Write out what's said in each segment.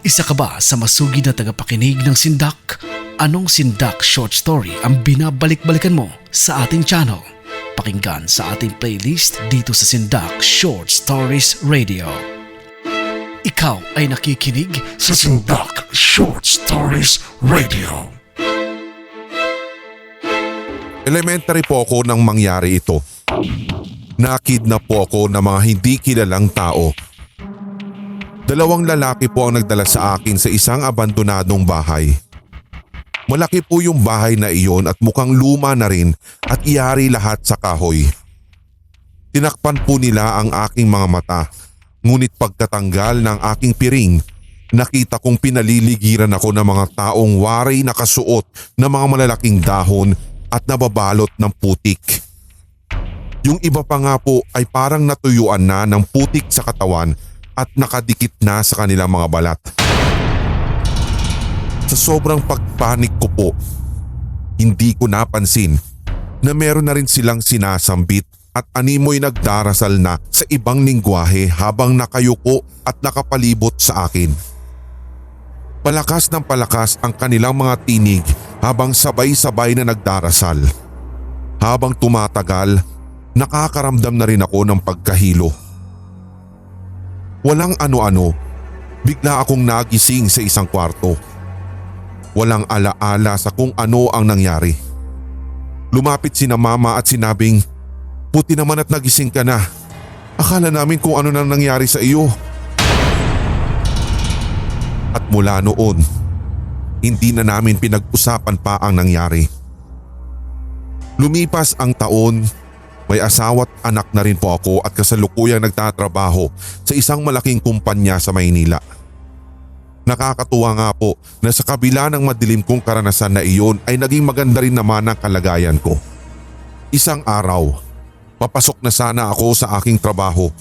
Isa ka ba sa masugid na tagapakinig ng Sindak? Anong Sindak short story ang binabalik-balikan mo sa ating channel? Pakinggan sa ating playlist dito sa Sindak Short Stories Radio. Ikaw ay nakikinig sa Sindak Short Stories Radio. Elementary po ako nang mangyari ito. Nakidnap po ako ng mga hindi kilalang tao. Dalawang lalaki po ang nagdala sa akin sa isang abandonadong bahay. Malaki po yung bahay na iyon at mukhang luma na rin at iyari lahat sa kahoy. Tinakpan po nila ang aking mga mata, ngunit pagkatanggal ng aking piring, nakita kong pinaliligiran ako ng mga taong waray nakasuot ng mga malalaking dahon at nababalot ng putik. Yung iba pa nga po ay parang natuyuan na ng putik sa katawan at nakadikit na sa kanilang mga balat. Sa sobrang pagpanik ko po, hindi ko napansin na meron na rin silang sinasambit at animoy nagdarasal na sa ibang lingwahe habang nakayuko at nakapalibot sa akin. Palakas ng palakas ang kanilang mga tinig habang sabay-sabay na nagdarasal. Habang tumatagal, nakakaramdam na rin ako ng pagkahilo. Walang ano-ano, bigla akong nagising sa isang kwarto. Walang alaala sa kung ano ang nangyari. Lumapit sina mama at sinabing, "Buti naman at nagising ka na. Akala namin kung ano nang nangyari sa iyo." At mula noon, hindi na namin pinag-usapan pa ang nangyari. Lumipas ang taon, may asawa't anak na rin po ako at kasalukuyang nagtatrabaho sa isang malaking kumpanya sa Maynila. Nakakatuwa nga po na sa kabila ng madilim kong karanasan na iyon ay naging maganda rin naman ang kalagayan ko. Isang araw, papasok na sana ako sa aking trabaho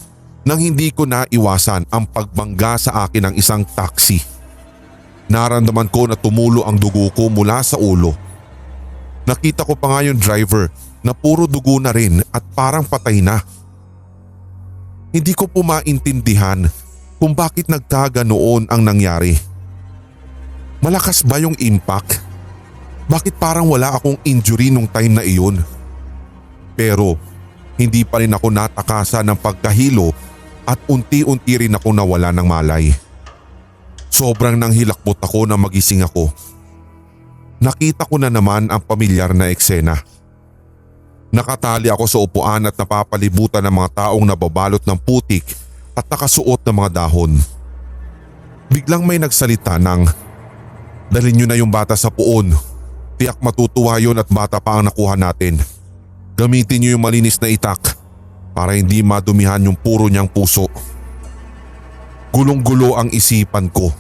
nang hindi ko na iwasan ang pagbangga sa akin ng isang taxi. Naramdaman ko na tumulo ang dugo ko mula sa ulo. Nakita ko pa nga yung driver na puro dugo na rin at parang patay na. Hindi ko po maintindihan kung bakit nagkaganoon ang nangyari. Malakas ba yung impact? Bakit parang wala akong injury nung time na iyon? Pero hindi pa rin ako natakasan ng pagkahilo at unti-unti rin ako nawala ng malay. Sobrang nanghilakbot ako na magising ako. Nakita ko na naman ang pamilyar na eksena. Nakatali ako sa upuan at napapalibutan ng mga taong nababalot ng putik at nakasuot ng mga dahon. Biglang may nagsalita ng, "Dalhin niyo na yung bata sa puon. Tiyak matutuwa yun at bata pa ang nakuha natin. Gamitin niyo yung malinis na itak para hindi madumihan yung puro niyang puso." Gulong-gulo ang isipan ko.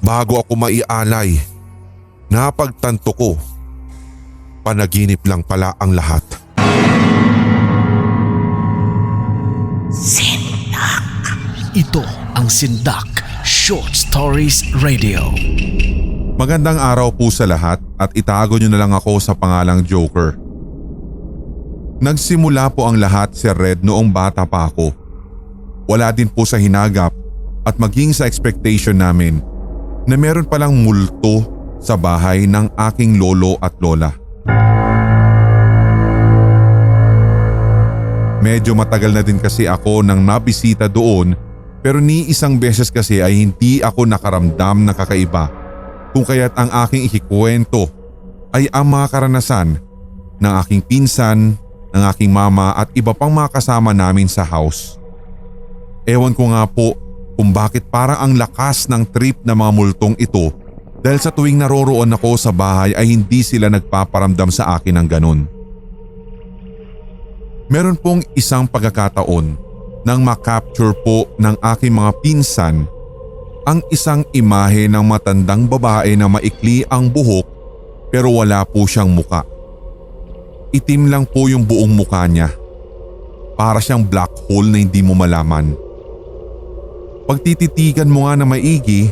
Bago ako maialay, napagtanto ko, panaginip lang pala ang lahat. Sindak. Ito ang Sindak Short Stories Radio. Magandang araw po sa lahat at itago niyo na lang ako sa pangalang Joker. Nagsimula po ang lahat si Red noong bata pa ako. Wala din po sa hinagap at maging sa expectation namin na meron palang multo sa bahay ng aking lolo at lola. Medyo matagal na din kasi ako nang nabisita doon pero ni isang beses kasi ay hindi ako nakaramdam ng kakaiba kung kaya't ang aking ikikwento ay ang mga karanasan ng aking pinsan, ng aking mama at iba pang mga kasama namin sa house. Ewan ko nga po kung bakit parang ang lakas ng trip ng mga multong ito dahil sa tuwing naroroon ako sa bahay ay hindi sila nagpaparamdam sa akin ng ganun. Meron pong isang pagkakataon nang makapture po ng aking mga pinsan ang isang imahe ng matandang babae na maikli ang buhok pero wala po siyang muka. Itim lang po yung buong muka niya. Para siyang black hole na hindi mo malaman. Pagtititigan mo nga na maigi,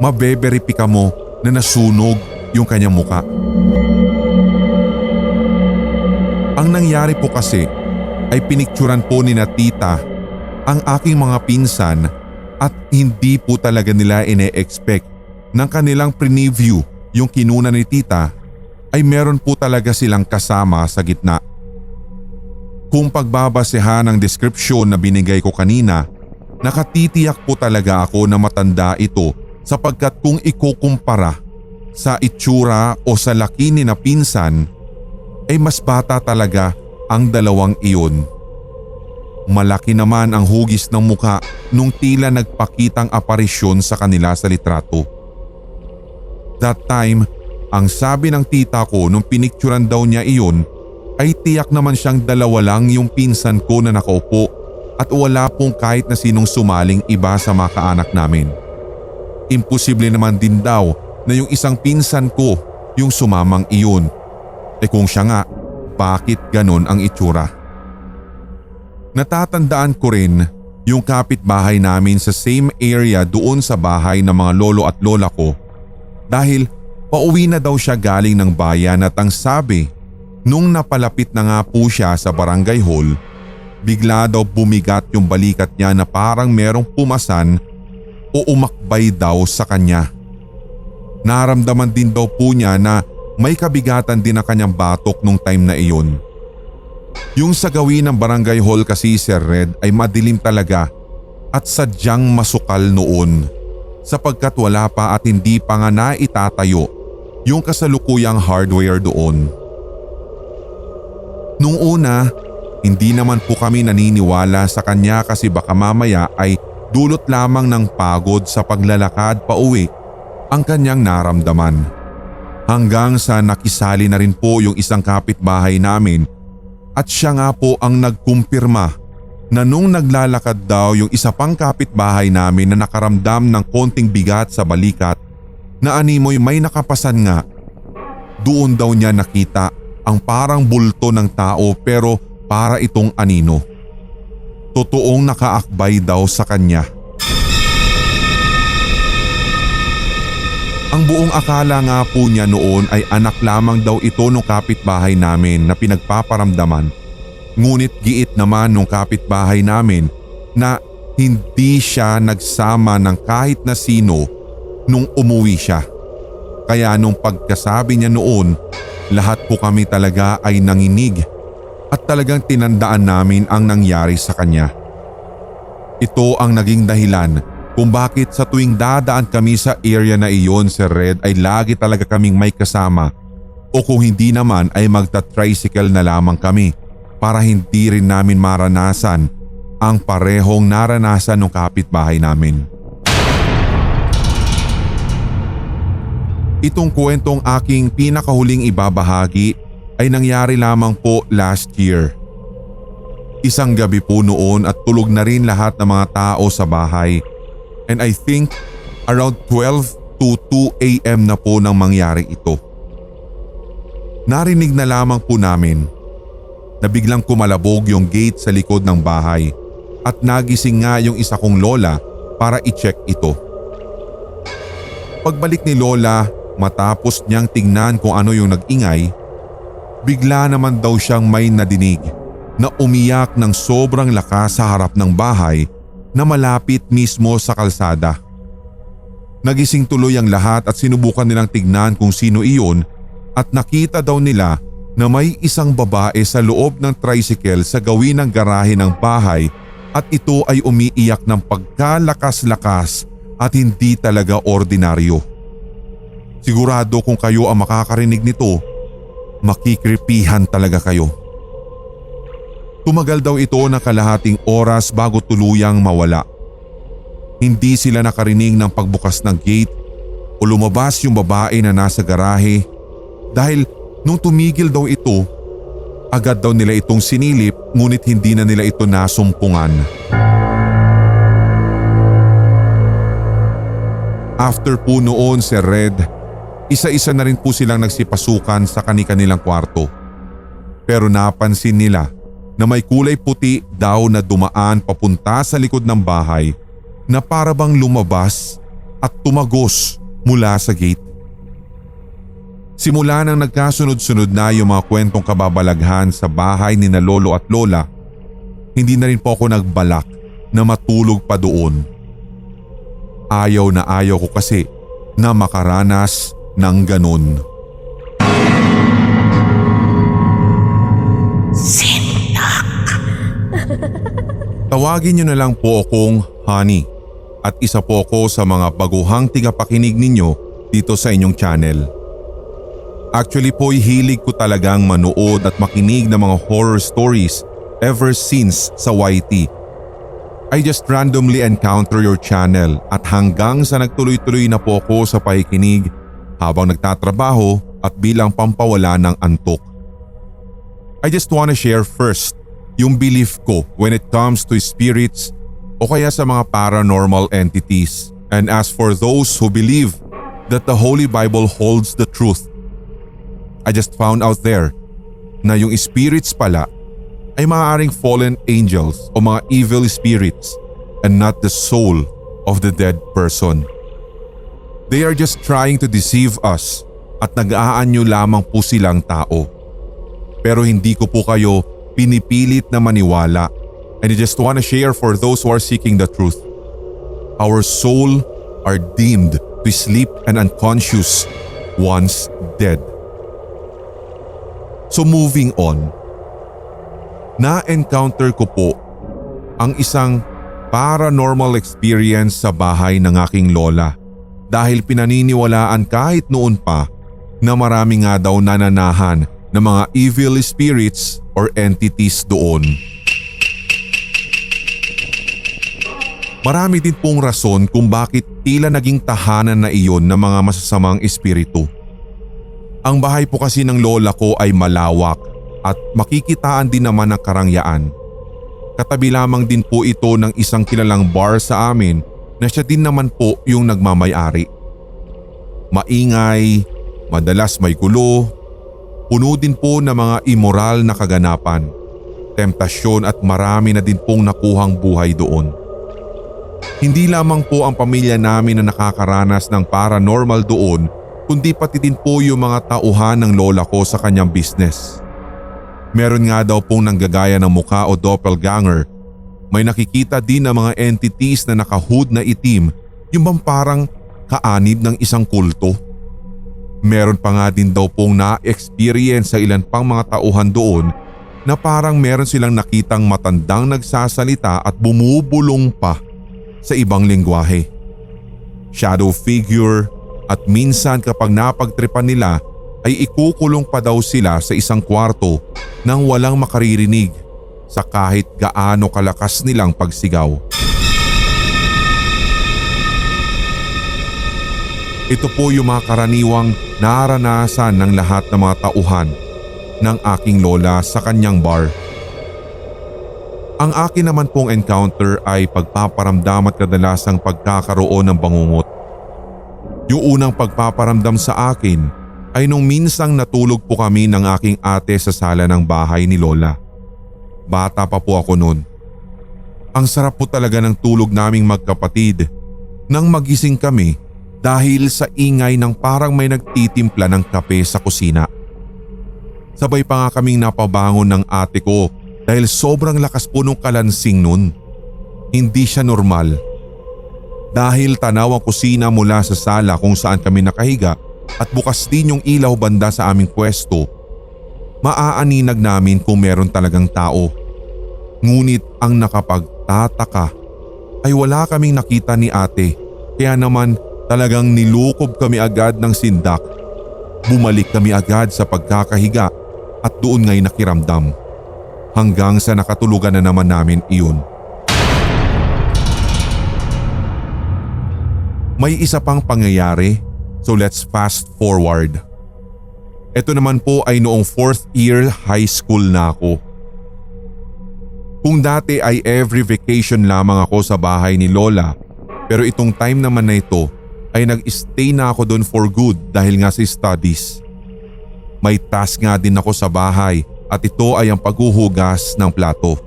mabeberipika mo na nasunog yung kanyang muka. Ang nangyari po kasi ay pinikturan po ni na tita ang aking mga pinsan At hindi po talaga nila ine-expect ng kanilang preview yung kinuna ni tita ay meron po talaga silang kasama sa gitna. Kung pagbabasehan ng description na binigay ko kanina, nakatitiyak po talaga ako na matanda ito sapagkat kung ikukumpara sa itsura o sa laki ni na pinsan ay mas bata talaga ang dalawang iyon. Malaki naman ang hugis ng muka nung tila nagpakitang aparisyon sa kanila sa litrato. That time, ang sabi ng tita ko nung pinikturan daw niya iyon ay tiyak naman siyang dalawa lang yung pinsan ko na nakaupo at wala pong kahit na sinong sumaling iba sa mga kaanak namin. Imposible naman din daw na yung isang pinsan ko yung sumamang iyon. Kung siya nga, bakit ganon ang itsura? Natatandaan ko rin yung kapitbahay namin sa same area doon sa bahay ng mga lolo at lola ko dahil pauwi na daw siya galing ng bayan at ang sabi nung napalapit na nga po siya sa barangay hall, bigla daw bumigat yung balikat niya na parang merong pumasan o umakbay daw sa kanya. Naramdaman din daw po niya na may kabigatan din ang kanyang batok nung time na iyon. Yung sa gawin ng barangay hall kasi Sir Red ay madilim talaga at sadyang masukal noon sapagkat wala pa at hindi pa nga naitatayo yung kasalukuyang hardware doon. Nung una, hindi naman po kami naniniwala sa kanya kasi baka mamaya ay dulot lamang ng pagod sa paglalakad pauwi ang kanyang naramdaman. Hanggang sa nakisali na rin po yung isang kapitbahay namin at siya nga po ang nagkumpirma na nung naglalakad daw yung isa pang kapitbahay namin na nakaramdam ng konting bigat sa balikat na animoy may nakapasan nga. Doon daw niya nakita ang parang bulto ng tao pero para itong anino. Totoong nakaakbay daw sa kanya. Ang buong akala nga po niya noon ay anak lamang daw ito nung kapitbahay namin na pinagpaparamdaman. Ngunit giit naman nung kapitbahay namin na hindi siya nagsama ng kahit na sino nung umuwi siya. Kaya nung pagkasabi niya noon, lahat po kami talaga ay nanginig at talagang tinandaan namin ang nangyari sa kanya. Ito ang naging dahilan kung bakit sa tuwing dadaan kami sa area na iyon, Sir Red, ay lagi talaga kaming may kasama o kung hindi naman ay magta-tricycle na lamang kami para hindi rin namin maranasan ang parehong naranasan ng kapitbahay namin. Itong kwentong aking pinakahuling ibabahagi ay nangyari lamang po last year. Isang gabi po noon at tulog na rin lahat ng mga tao sa bahay. And I think around 12 to 2 a.m. na po nang mangyari ito. Narinig na lamang po namin na biglang kumalabog yung gate sa likod ng bahay at nagising nga yung isa kong lola para i-check ito. Pagbalik ni lola, matapos niyang tingnan kung ano yung nag-ingay, bigla naman daw siyang may nadinig na umiyak ng sobrang lakas sa harap ng bahay na malapit mismo sa kalsada. Nagising tuloy ang lahat at sinubukan nilang tignan kung sino iyon at nakita daw nila na may isang babae sa loob ng tricycle sa gawin ng garahe ng bahay at ito ay umiiyak ng pagkalakas-lakas at hindi talaga ordinaryo. Sigurado kung kayo ang makakarinig nito, makikripihan talaga kayo. Tumagal daw ito ng kalahating oras bago tuluyang mawala. Hindi sila nakarinig ng pagbukas ng gate o lumabas yung babae na nasa garahe dahil nung tumigil daw ito, agad daw nila itong sinilip ngunit hindi na nila ito nasumpungan. After po noon, Sir Red, isa-isa na rin po silang nagsipasukan sa kani-kanilang kwarto. Pero napansin nila na may kulay puti daw na dumaan papunta sa likod ng bahay na para bang lumabas at tumagos mula sa gate. Simula nang nagkasunod-sunod na yung mga kwentong kababalaghan sa bahay ni na lolo at lola, hindi na rin po ako nagbalak na matulog pa doon. ayaw ko kasi na makaranas ng ganun. Tawagin niyo na lang po akong Honey at isa po ako sa mga baguhang tigapakinig ninyo dito sa inyong channel. Actually po hilig ko talagang manood at makinig ng mga horror stories ever since sa YT. I just randomly encounter your channel at hanggang sa nagtuloy-tuloy na po ako sa pakikinig habang nagtatrabaho at bilang pampawala ng antok. I just wanna share first yung belief ko when it comes to spirits o kaya sa mga paranormal entities. And as for those who believe that the Holy Bible holds the truth, I just found out there na yung spirits pala ay maaaring fallen angels o mga evil spirits and not the soul of the dead person. They are just trying to deceive us at nag-aanyo lamang po silang tao. Pero hindi ko po kayo pinipilit na maniwala, and I just want to share for those who are seeking the truth. Our soul are deemed to sleep and unconscious once dead. So moving on, na-encounter ko po ang isang paranormal experience sa bahay ng aking lola dahil pinaniniwalaan kahit noon pa na marami nga daw nananahan ng mga evil spirits or entities doon. Marami din pong rason kung bakit tila naging tahanan na iyon ng mga masasamang espiritu. Ang bahay po kasi ng lola ko ay malawak at makikitaan din naman ang karangyaan. Katabi lamang din po ito ng isang kilalang bar sa amin na siya din naman po yung nagmamay-ari. Maingay, madalas may gulo, puno din po ng mga immoral na kaganapan, temptasyon at marami na din pong nakuhang buhay doon. Hindi lamang po ang pamilya namin na nakakaranas ng paranormal doon, kundi pati din po yung mga tauhan ng lola ko sa kanyang business. Meron nga daw pong nanggagaya ng mukha o doppelganger. May nakikita din ng mga entities na nakahood na itim, yung bang parang kaanib ng isang kulto. Meron pa nga din daw pong na-experience sa ilan pang mga tauhan doon na parang meron silang nakitang matandang nagsasalita at bumubulong pa sa ibang lengguwahe. Shadow figure at minsan kapag napagtripan nila ay ikukulong pa daw sila sa isang kwarto nang walang makaririnig sa kahit gaano kalakas nilang pagsigaw. Ito po yung mga karaniwang naranasan ng lahat ng mga tauhan ng aking lola sa kanyang bar. Ang akin naman pong encounter ay pagpaparamdam at kadalasang pagkakaroon ng bangungot. Yung unang pagpaparamdam sa akin ay nung minsang natulog po kami ng aking ate sa sala ng bahay ni lola. Bata pa po ako noon. Ang sarap po talaga ng tulog naming magkapatid nang magising kami dahil sa ingay ng parang may nagtitimpla ng kape sa kusina. Sabay pa nga kaming napabangon ng ate ko dahil sobrang lakas po nung kalansing nun. Hindi siya normal. Dahil tanaw ang kusina mula sa sala kung saan kami nakahiga at bukas din yung ilaw banda sa aming pwesto, maaaninag namin kung meron talagang tao. Ngunit ang nakapagtataka ay wala kaming nakita ni ate, kaya naman talagang nilukob kami agad ng sindak. Bumalik kami agad sa pagkakahiga at doon nga'y nakiramdam. Hanggang sa nakatulugan na naman namin iyon. May isa pang pangyayari, so let's fast forward. Ito naman po ay noong 4th year high school na ako. Kung dati ay every vacation lamang ako sa bahay ni lola, pero itong time naman na ito ay nag-stay na ako doon for good dahil nga sa studies. May task nga din ako sa bahay at ito ay ang paghuhugas ng plato.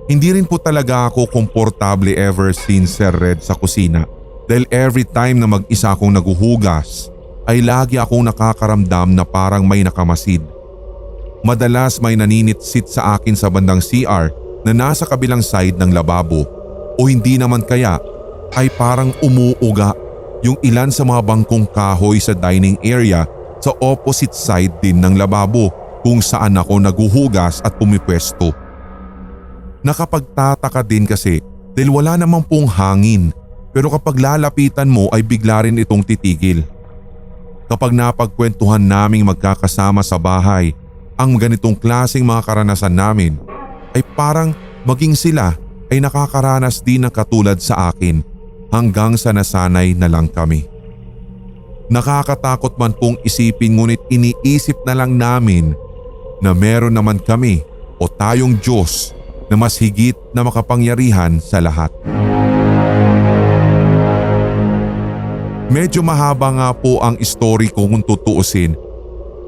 Hindi rin po talaga ako komportable ever since Sir Red sa kusina dahil every time na mag-isa akong naguhugas ay lagi akong nakakaramdam na parang may nakamasid. Madalas may naninitsit sa akin sa bandang CR na nasa kabilang side ng lababo o hindi naman kaya ay parang umuuga yung ilan sa mga bangkong kahoy sa dining area sa opposite side din ng lababo kung saan ako naguhugas at pumipwesto. Nakapagtataka din kasi dahil wala namang pong hangin, pero kapag lalapitan mo ay bigla rin itong titigil. Kapag napagkwentuhan naming magkakasama sa bahay ang ganitong klaseng mga karanasan namin, ay parang maging sila ay nakakaranas din ng katulad sa akin hanggang sa nasanay na lang kami. Nakakatakot man pong isipin ngunit iniisip na lang namin na meron naman kami o tayong Diyos na mas higit na makapangyarihan sa lahat. Medyo mahaba nga po ang story ko kung tutuusin,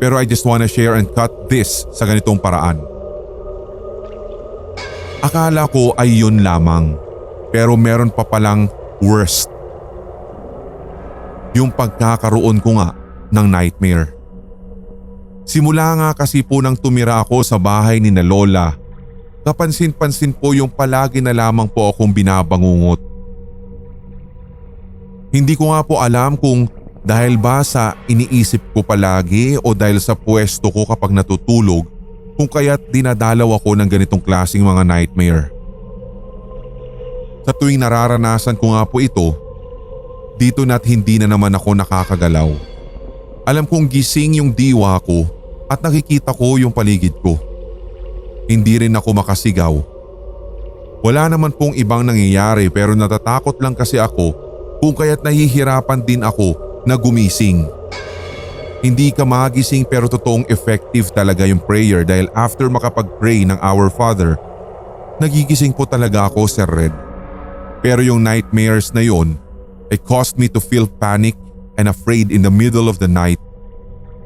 pero I just wanna share and cut this sa ganitong paraan. Akala ko ay yun lamang, pero meron pa palang worst. Yung pagkakaroon ko nga ng nightmare. Simula nga kasi po nang tumira ako sa bahay ni na Lola, kapansin-pansin po yung palagi na lamang po akong binabangungot. Hindi ko nga po alam kung dahil ba sa iniisip ko palagi o dahil sa pwesto ko kapag natutulog kung kaya't dinadalaw ako ng ganitong klaseng mga nightmare. Sa tuwing nararanasan ko nga po ito, dito na't hindi na naman ako nakakagalaw. Alam kong gising yung diwa ko at nakikita ko yung paligid ko. Hindi rin ako makasigaw. Wala naman pong ibang nangyayari pero natatakot lang kasi ako kung kaya't nahihirapan din ako na gumising. Hindi ka magising pero totoong effective talaga yung prayer dahil after makapag-pray ng Our Father, nagigising po talaga ako, Sir Red. Pero yung nightmares na yon ay caused me to feel panic and afraid in the middle of the night.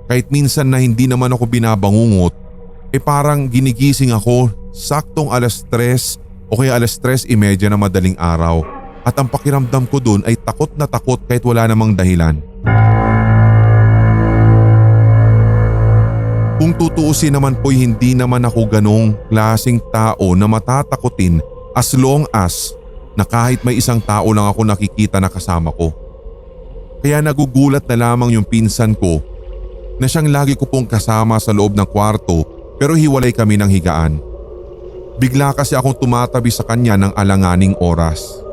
Kahit minsan na hindi naman ako binabangungot, parang ginigising ako saktong 3:00 o kaya 3:30 na madaling araw. At ang pakiramdam ko dun ay takot na takot kahit wala namang dahilan. Kung tutuusin naman po'y hindi naman ako ganong klaseng tao na matatakutin as long as na kahit may isang tao lang ako nakikita na kasama ko. Kaya nagugulat na lamang yung pinsan ko na siyang lagi ko pong kasama sa loob ng kwarto pero hiwalay kami ng higaan. Bigla kasi akong tumatabi sa kanya ng alanganing oras.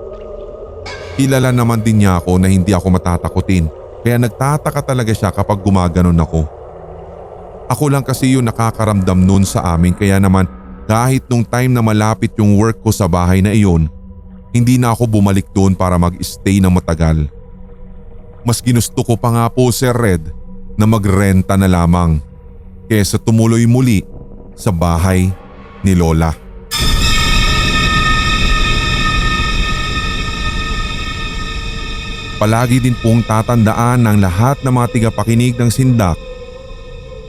Kilala naman din niya ako na hindi ako matatakutin kaya nagtataka talaga siya kapag gumaganon ako. Ako lang kasi yung nakakaramdam nun sa amin kaya naman kahit nung time na malapit yung work ko sa bahay na iyon, hindi na ako bumalik doon para mag-stay ng matagal. Mas ginusto ko pa nga po, Sir Red, na magrenta na lamang kaysa tumuloy muli sa bahay ni Lola. Palagi din pong tatandaan ng lahat ng mga tigapakinig ng Sindak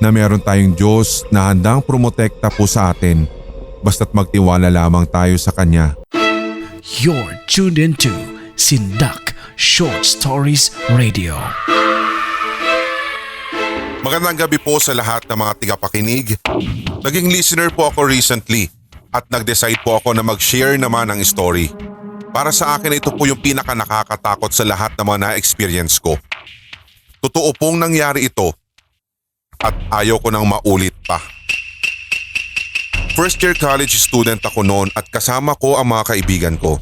na meron tayong Diyos na handang promotekta po sa atin basta't magtiwala lamang tayo sa Kanya. You're tuned into Sindak Short Stories Radio. Magandang gabi po sa lahat ng mga tigapakinig. Naging listener po ako recently at nag-decide po ako na mag-share naman ng story. Para sa akin ito po yung pinaka nakakatakot sa lahat ng mga na-experience ko. Totoo pong nangyari ito at ayaw ko nang maulit pa. First year college student ako noon at kasama ko ang mga kaibigan ko.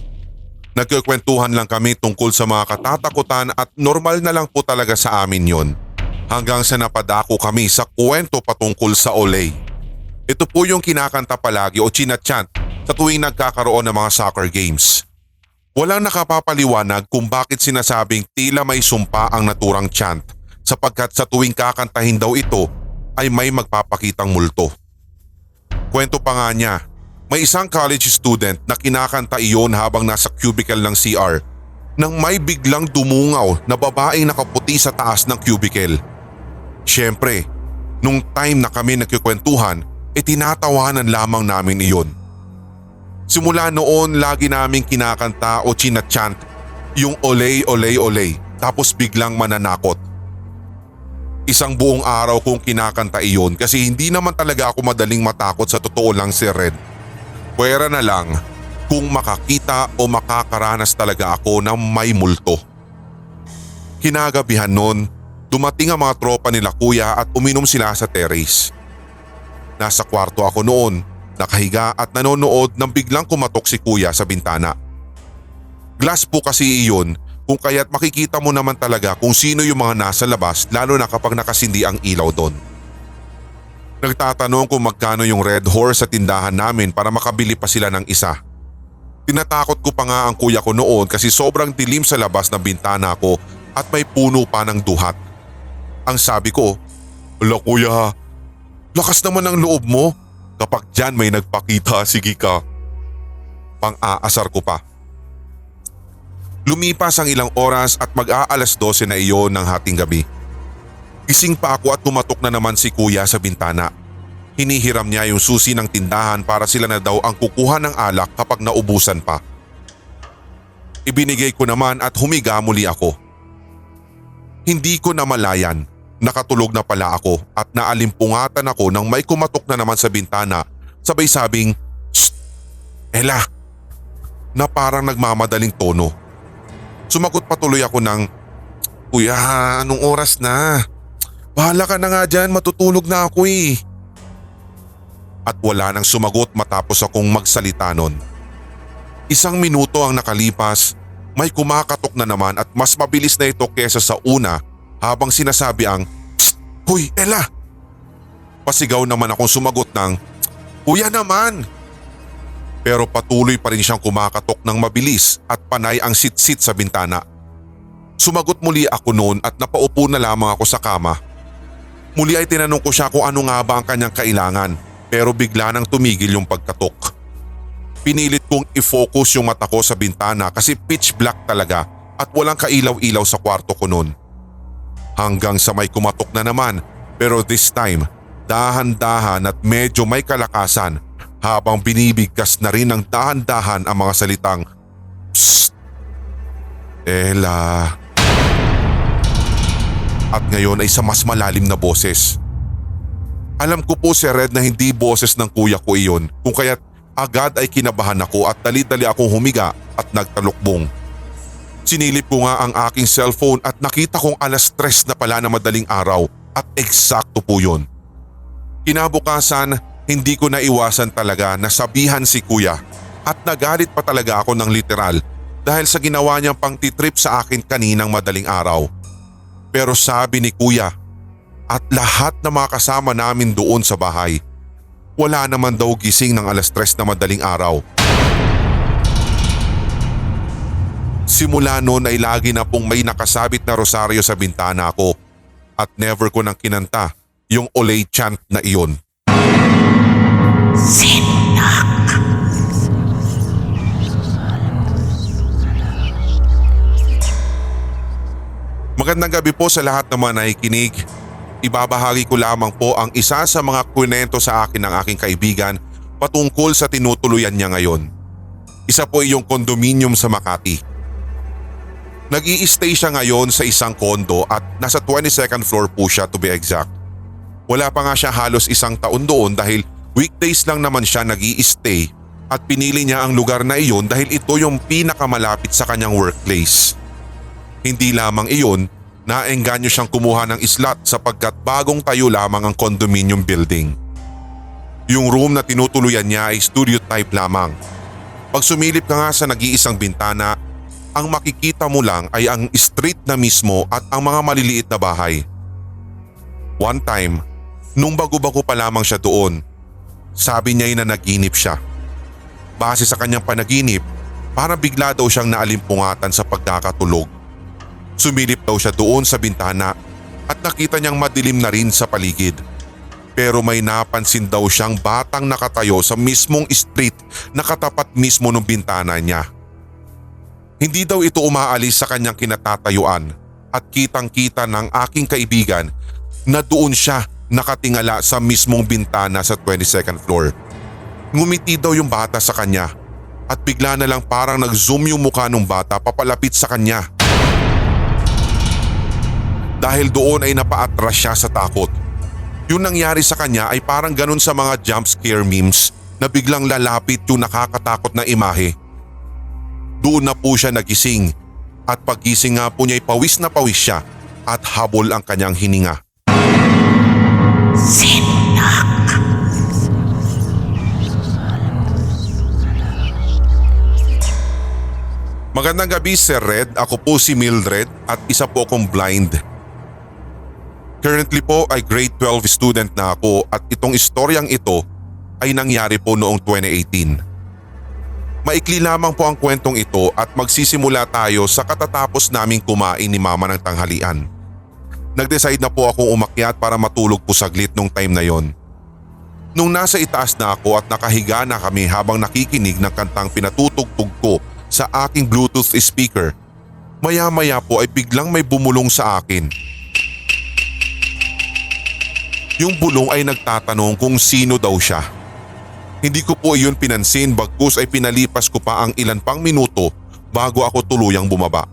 Nagkukwentuhan lang kami tungkol sa mga katatakutan at normal na lang po talaga sa amin yon. Hanggang sa napadako kami sa kwento patungkol sa Olay. Ito po yung kinakanta palagi o chinachant sa tuwing nagkakaroon ng mga soccer games. Walang nakapapaliwanag kung bakit sinasabing tila may sumpa ang naturang chant sapagkat sa tuwing kakantahin daw ito ay may magpapakitang multo. Kwento pa nga niya, may isang college student na kinakanta iyon habang nasa cubicle ng CR nang may biglang dumungaw na babaeng nakaputi sa taas ng cubicle. Siyempre, nung time na kami nagkikwentuhan, tinatawanan lamang namin iyon. Simula noon lagi naming kinakanta o chinachant yung olay olay olay tapos biglang mananakot. Isang buong araw kong kinakanta iyon kasi hindi naman talaga ako madaling matakot sa totoo lang, Sir Red. Pwera na lang kung makakita o makakaranas talaga ako ng may multo. Kinagabihan noon, dumating ang mga tropa nila kuya at uminom sila sa terrace. Nasa kwarto ako noon, nakahiga at nanonood nang biglang kumatok si kuya sa bintana. Glass po kasi iyon kung kaya't makikita mo naman talaga kung sino yung mga nasa labas lalo na kapag nakasindi ang ilaw doon. Nagtatanong kung magkano yung Red Horse sa tindahan namin para makabili pa sila ng isa. Tinatakot ko pa nga ang kuya ko noon kasi sobrang dilim sa labas ng bintana ko at may puno pa ng duhat. Ang sabi ko, "Ala kuya, lakas naman ang loob mo. Kapag dyan may nagpakita, sige ka." Pang-aasar ko pa. Lumipas ang ilang oras at mag-aalas 12 na iyon ng hating gabi. Gising pa ako at tumatok na naman si kuya sa bintana. Hinihiram niya yung susi ng tindahan para sila na daw ang kukuha ng alak kapag naubusan pa. Ibinigay ko naman at humiga muli ako. Hindi ko namalayan, nakatulog na pala ako at naalimpungatan ako nang may kumatok na naman sa bintana sabay sabing, "Shh! Ella!" na parang nagmamadaling tono. Sumagot patuloy ako ng, "Kuya, anong oras na? Bahala ka na nga dyan, matutulog na ako eh." At wala nang sumagot matapos akong magsalita nun. 1 minuto ang nakalipas, may kumakatok na naman at mas mabilis na ito kesa sa una habang sinasabi ang, "Psst! Hoy, Ella!" Pasigaw naman akong sumagot ng, "Kuya naman!" Pero patuloy pa rin siyang kumakatok ng mabilis at panay ang sit-sit sa bintana. Sumagot muli ako noon at napaupo na lamang ako sa kama. Muli ay tinanong ko siya kung ano nga ba ang kanyang kailangan pero bigla nang tumigil yung pagkatok. Pinilit kong i-focus yung mata ko sa bintana kasi pitch black talaga at walang kailaw-ilaw sa kwarto ko noon. Hanggang sa may kumatok na naman pero this time dahan-dahan at medyo may kalakasan habang binibigkas na rin ng dahan-dahan ang mga salitang, "Psst! Ella." At ngayon ay sa mas malalim na boses. Alam ko po si Red na hindi boses ng kuya ko iyon kung kaya't agad ay kinabahan ako at dali-dali akong humiga at nagtalukbong. Sinilip ko nga ang aking cellphone at nakita kong 3:00 na pala na madaling araw at eksakto po yun. Kinabukasan, hindi ko naiwasan talaga na sabihan si kuya at nagalit pa talaga ako ng literal dahil sa ginawa niyang pangtitrip sa akin kaninang madaling araw. Pero sabi ni kuya at lahat na mga kasama namin doon sa bahay, wala naman daw gising ng 3:00 na madaling araw. Simula noon ay lagi na pong may nakasabit na rosaryo sa bintana ko at never ko nang kinanta yung Olay chant na iyon. Magandang gabi po sa lahat ng mga nakikinig. Ibabahagi ko lamang po ang isa sa mga kwento sa akin ng aking kaibigan patungkol sa tinutuluyan niya ngayon. Isa po iyong kondominium sa Makati. Nag-i-stay siya ngayon sa isang kondo at nasa 22nd floor po siya to be exact. Wala pa nga siya halos 1 taon doon dahil weekdays lang naman siya nag-i-stay at pinili niya ang lugar na iyon dahil ito yung pinakamalapit sa kanyang workplace. Hindi lamang iyon, naengganyo siyang kumuha ng slot sapagkat bagong tayo lamang ang condominium building. Yung room na tinutuluyan niya ay studio type lamang. Pag sumilip ka nga sa nag-iisang bintana, ang makikita mo lang ay ang street na mismo at ang mga maliliit na bahay. One time, nung bago-bago pa lamang siya doon, sabi niya na naginip siya. Base sa kanyang panaginip, parang bigla daw siyang naalimpungatan sa pagkakatulog. Sumilip daw siya doon sa bintana at nakita niyang madilim na rin sa paligid. Pero may napansin daw siyang batang nakatayo sa mismong street na katapat mismo ng bintana niya. Hindi daw ito umaalis sa kanyang kinatatayuan at kitang-kita ng aking kaibigan na doon siya nakatingala sa mismong bintana sa 22nd floor. Ngumiti daw yung bata sa kanya at bigla na lang parang nag-zoom yung mukha ng bata papalapit sa kanya. Dahil doon ay napaatras siya sa takot. Yung nangyari sa kanya ay parang ganun sa mga jump scare memes na biglang lalapit yung nakakatakot na imahe Doon na po siya nagising at paggising nga po niya ay pawis na pawis siya at habol ang kanyang hininga. Magandang gabi, Sir Red. Ako po si Mildred at isa po akong blind. Currently po ay grade 12 student na ako at itong istoryang ito ay nangyari po noong 2018. Maikli lamang po ang kwentong ito at magsisimula tayo sa katatapos naming kumain ni Mama ng tanghalian. Nag-decide na po akong umakyat para matulog po saglit nung time na yon. Nung nasa itaas na ako at nakahiga na kami habang nakikinig ng kantang pinatutugtog ko sa aking Bluetooth speaker, maya-maya po ay biglang may bumulong sa akin. Yung bulong ay nagtatanong kung sino daw siya. Hindi ko po iyon pinansin bagkus ay pinalipas ko pa ang ilan pang minuto bago ako tuluyang bumaba.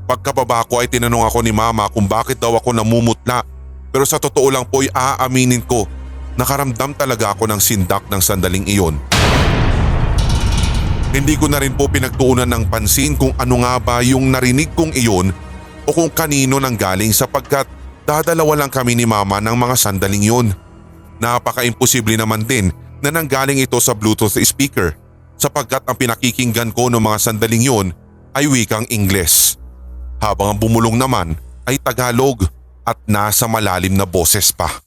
Pagkababa ko ay tinanong ako ni Mama kung bakit daw ako namumutla, pero sa totoo lang po ay aaminin ko, nakaramdam talaga ako ng sindak ng sandaling iyon. Hindi ko na rin po pinagtuunan ng pansin kung ano nga ba yung narinig kong iyon o kung kanino nang galing sapagkat dadalawa lang kami ni Mama ng mga sandaling iyon. Napaka-imposible naman din na nanggaling ito sa Bluetooth speaker sapagkat ang pinakikinggan ko ng mga sandaling iyon ay wikang Ingles. Habang ang bumulong naman ay Tagalog at nasa malalim na boses pa.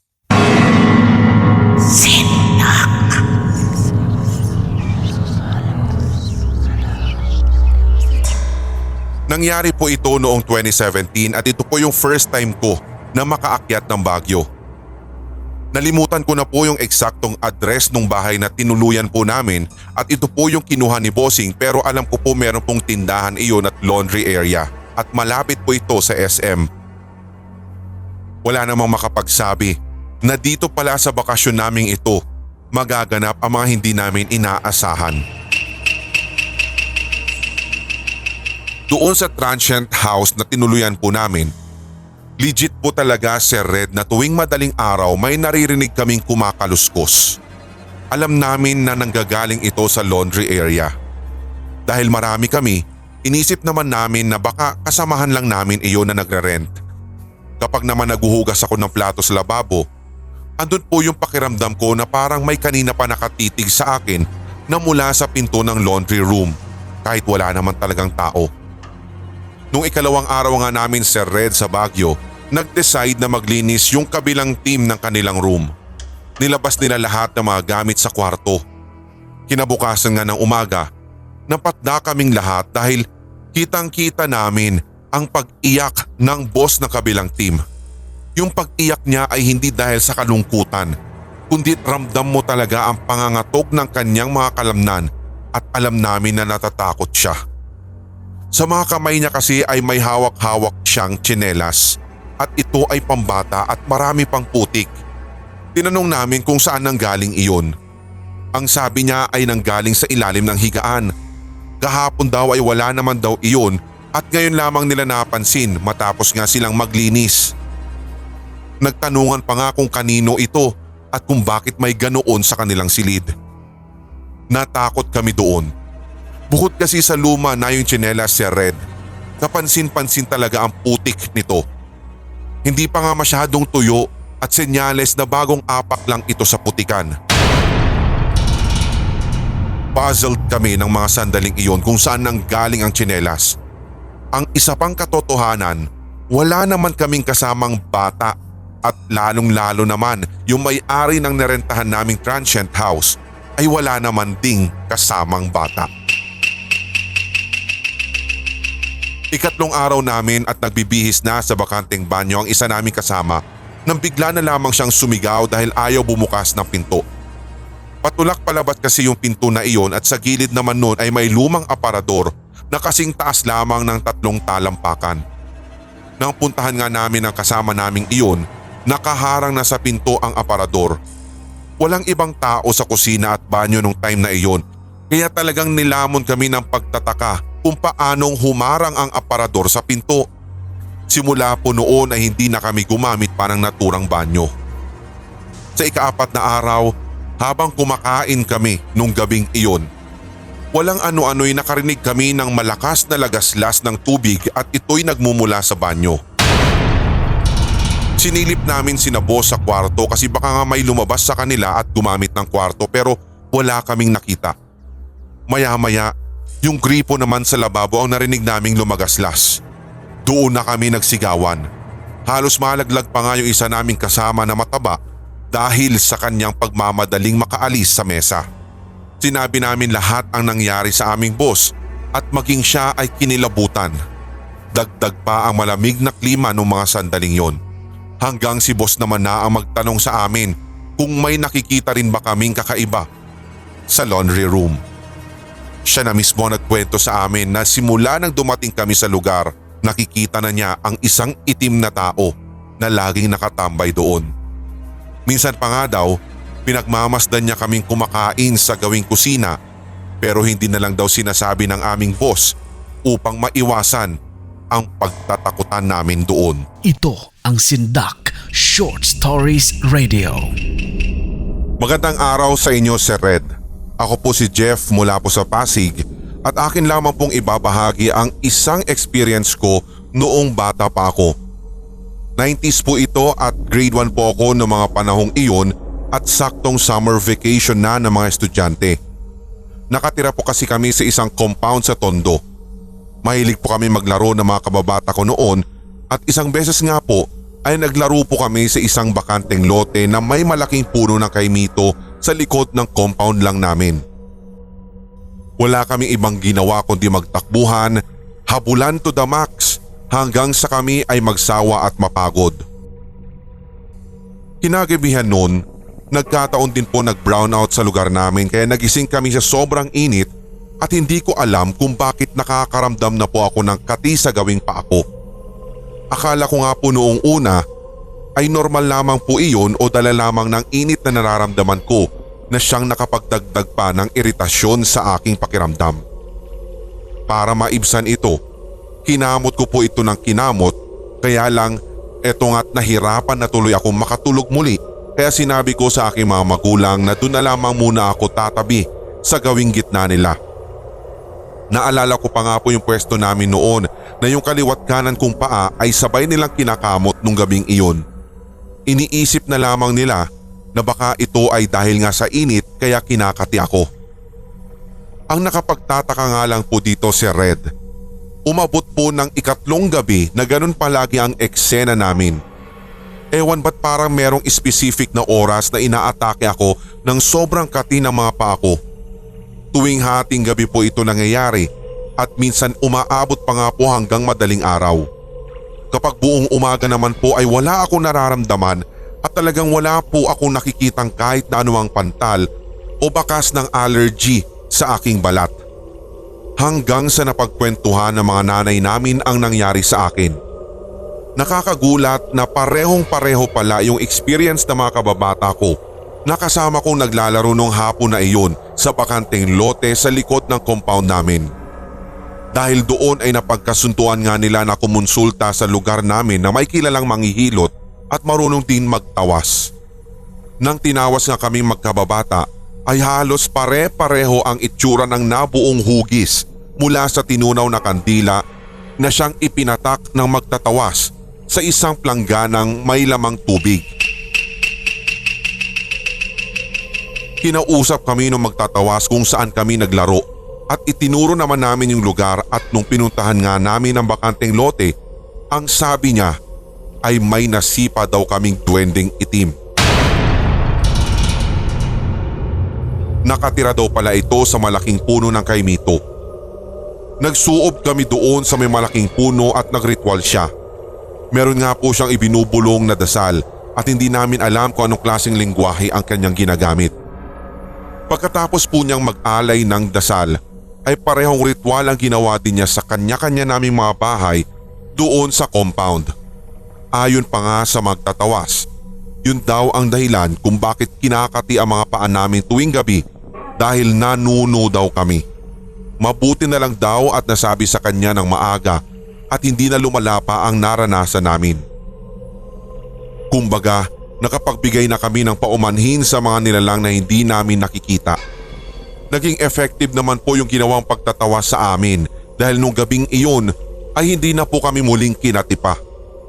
Nangyari po ito noong 2017 at ito po yung first time ko na makaakyat ng Baguio. Nalimutan ko na po yung eksaktong address ng bahay na tinuluyan po namin at ito po yung kinuha ni Bossing, pero alam ko po meron pong tindahan iyon at laundry area at malapit po ito sa SM. Wala namang makapagsabi na dito pala sa bakasyon naming ito magaganap ang mga hindi namin inaasahan. Doon sa transient house na tinuluyan po namin, legit po talaga, Sir Red, na tuwing madaling araw may naririnig kaming kumakaluskos. Alam namin na nanggagaling ito sa laundry area. Dahil marami kami, inisip naman namin na baka kasamahan lang namin iyon na nagre-rent. Kapag naman naguhugas ako ng plato sa lababo, andun po yung pakiramdam ko na parang may kanina pa nakatitig sa akin na mula sa pinto ng laundry room kahit wala naman talagang tao. Nung ikalawang araw nga namin, Sir Red, sa Baguio, nag-decide na maglinis yung kabilang team ng kanilang room. Nilabas nila lahat ng mga gamit sa kwarto. Kinabukasan nga ng umaga, napatda kaming lahat dahil kitang-kita namin ang pag-iyak ng boss ng kabilang team. Yung pag-iyak niya ay hindi dahil sa kalungkutan, kundi ramdam mo talaga ang pangangatok ng kanyang mga kalamnan at alam namin na natatakot siya. Sa mga kamay niya kasi ay may hawak-hawak siyang tsinelas at ito ay pambata at marami pang putik. Tinanong namin kung saan nanggaling iyon. Ang sabi niya ay nanggaling sa ilalim ng higaan. Kahapon daw ay wala naman daw iyon at ngayon lamang nila napansin matapos nga silang maglinis. Nagtanungan pa nga kung kanino ito at kung bakit may ganoon sa kanilang silid. Natakot kami doon. Bukod kasi sa luma na yung tsinelas, Sir Red, kapansin-pansin talaga ang putik nito. Hindi pa nga masyadong tuyo at senyales na bagong apak lang ito sa putikan. Puzzled kami ng mga sandaling iyon kung saan nanggaling ang tsinelas. Ang isa pang katotohanan, wala naman kaming kasamang bata at lalong-lalo naman yung may-ari ng narentahan naming transient house ay wala naman ding kasamang bata. Ikatlong araw namin at nagbibihis na sa bakanteng banyo ang isa naming kasama nang bigla na lamang siyang sumigaw dahil ayaw bumukas ng pinto. Patulak palabas kasi yung pinto na iyon at sa gilid naman nun ay may lumang aparador na kasing taas lamang ng 3 talampakan. Nang puntahan nga namin ang kasama naming iyon, nakaharang na sa pinto ang aparador. Walang ibang tao sa kusina at banyo nung time na iyon, kaya talagang nilamon kami ng pagtataka kung paanong humarang ang aparador sa pinto. Simula po noon ay hindi na kami gumamit pa ng naturang banyo. Sa ika-4 na araw, habang kumakain kami nung gabing iyon, Walang ano-ano'y nakarinig kami ng malakas na lagaslas ng tubig at ito'y nagmumula sa banyo. Sinilip namin sina boss sa kwarto kasi baka nga may lumabas sa kanila at gumamit ng kwarto pero wala kaming nakita. Maya-maya, yung gripo naman sa lababo ang narinig naming lumagaslas. Doon na kami nagsigawan. Halos malaglag pa nga yung isa naming kasama na mataba dahil sa kanyang pagmamadaling makaalis sa mesa. Sinabi namin lahat ang nangyari sa aming boss at maging siya ay kinilabutan. Dagdag pa ang malamig na klima ng mga sandaling yon. Hanggang si boss naman na ang magtanong sa amin kung may nakikita rin ba kaming kakaiba sa laundry room. Siya na mismo nagkwento sa amin na simula nang dumating kami sa lugar, nakikita na niya ang isang itim na tao na laging nakatambay doon. Minsan pa nga daw, pinagmamasdan niya kaming kumakain sa gawing kusina pero hindi na lang daw sinasabi ng aming boss upang maiwasan ang pagtatakutan namin doon. Ito ang Sindak Short Stories Radio. Magandang araw sa inyo, Sir Red. Ako po si Jeff mula po sa Pasig at akin lamang pong ibabahagi ang isang experience ko noong bata pa ako. 90s po ito at grade 1 po ako noong mga panahong iyon at saktong summer vacation na ng mga estudyante. Nakatira po kasi kami sa isang compound sa Tondo. Mahilig po kami maglaro ng mga kababata ko noon at isang beses nga po ay naglaro po kami sa isang bakanteng lote na may malaking puno ng kaimito sa likod ng compound lang namin. Wala kaming ibang ginawa kundi magtakbuhan, habulan to the max hanggang sa kami ay magsawa at mapagod. Kinagabihan noon, nagkataon din po nag-brownout sa lugar namin kaya nagising kami sa sobrang init at hindi ko alam kung bakit nakakaramdam na po ako ng kati sa gawing paa ko. Akala ko nga po noong una ay normal lamang po iyon o dala lamang ng init na nararamdaman ko na siyang nakapagdagdag pa ng iritasyon sa aking pakiramdam. Para maibsan ito, kinamot ko po ito ng kinamot kaya lang eto nga't nahirapan na tuloy akong makatulog muli. Kaya sinabi ko sa aking mga magulang na doon na lamang muna ako tatabi sa gawing gitna nila. Naalala ko pa nga po yung pwesto namin noon na yung kaliwat kanan kong paa ay sabay nilang kinakamot nung gabing iyon. Iniisip na lamang nila na baka ito ay dahil nga sa init kaya kinakati ako. Ang nakapagtataka nga lang po dito si Red. Umabot po ng ikatlong gabi na ganun palagi ang eksena namin. Ewan ba't parang merong specific na oras na inaatake ako ng sobrang kati ng mga paa ko. Tuwing hating gabi po ito nangyayari at minsan umaabot pa nga po hanggang madaling araw. Kapag buong umaga naman po ay wala akong nararamdaman at talagang wala po akong nakikitang kahit na anumang pantal o bakas ng allergy sa aking balat. Hanggang sa napagkwentuhan ng mga nanay namin ang nangyari sa akin. Nakakagulat na parehong-pareho pala yung experience ng mga kababata ko na kasama kong naglalaro nung hapon na iyon sa bakanteng lote sa likod ng compound namin. Dahil doon ay napagkasuntuan nga nila na kumonsulta sa lugar namin na may kilalang manghihilot at marunong din magtawas. Nang tinawas nga kaming magkababata ay halos pare-pareho ang itsura ng nabuong hugis mula sa tinunaw na kandila na siyang ipinatak ng magtatawas sa isang plangganang may lamang tubig. Kinausap kami nung magtatawas kung saan kami naglaro at itinuro naman namin yung lugar at nung pinuntahan nga namin ang bakanteng lote, ang sabi niya ay may nasipa daw kaming duwending itim. Nakatira daw pala ito sa malaking puno ng kaimito. Nagsuob kami doon sa may malaking puno at nagritual siya. Meron nga po siyang ibinubulong na dasal at hindi namin alam kung anong klaseng lengguwahe ang kanyang ginagamit. Pagkatapos po niyang mag-alay ng dasal ay parehong ritual ang ginawa din niya sa kanya-kanya naming mga bahay doon sa compound. Ayon pa nga sa magtatawas, yun daw ang dahilan kung bakit kinakati ang mga paa namin tuwing gabi dahil nanuno daw kami. Mabuti na lang daw at nasabi sa kanya ng maaga at hindi na lumala pa ang naranasan namin. Kumbaga, nakapagbigay na kami ng paumanhin sa mga nilalang na hindi namin nakikita. Naging effective naman po yung ginawang pagtatawa sa amin dahil nung gabing iyon ay hindi na po kami muling kinatipa.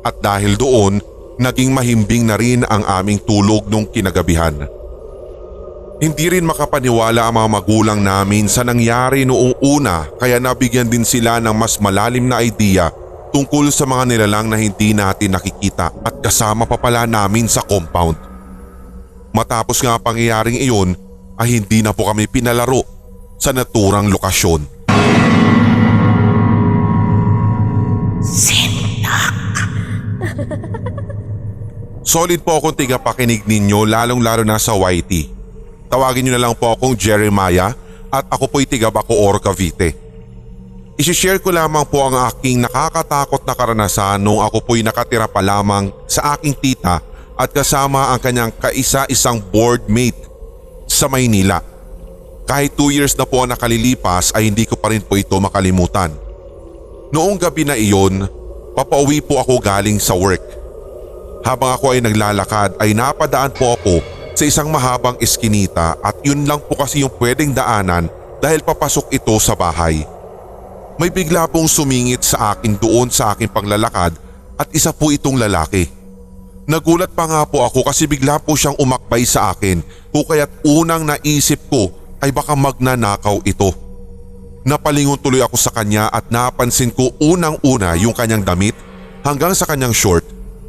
At dahil doon, naging mahimbing na rin ang aming tulog nung kinagabihan. Hindi rin makapaniwala ang mga magulang namin sa nangyari noong una kaya nabigyan din sila ng mas malalim na idea tungkol sa mga nilalang na hindi natin nakikita at kasama pa pala namin sa compound. Matapos nga ang pangyayaring iyon ay hindi na po kami pinalaro sa naturang lokasyon. Solid po akong tigapakinig ninyo lalong-lalo na sa YT. Tawagin nyo na lang po akong Jeremiah at ako po'y tiga Bacoor, Cavite. Isishare ko lamang po ang aking nakakatakot na karanasan nung ako po'y nakatira pa lamang sa aking tita at kasama ang kanyang kaisa-isang boardmate sa Maynila. Kahit 2 years na po ang nakalilipas ay hindi ko pa rin po ito makalimutan. Noong gabi na iyon, papauwi po ako galing sa work. Habang ako ay naglalakad ay napadaan po ako sa isang mahabang eskinita at yun lang po kasi yung pwedeng daanan dahil papasok ito sa bahay. May bigla pong sumingit sa akin doon sa aking paglalakad at isa po itong lalaki. Nagulat pa nga po ako kasi bigla po siyang umakbay sa akin kung kaya't unang naisip ko ay baka magnanakaw ito. Napalingon tuloy ako sa kanya at napansin ko unang-una yung kanyang damit hanggang sa kanyang short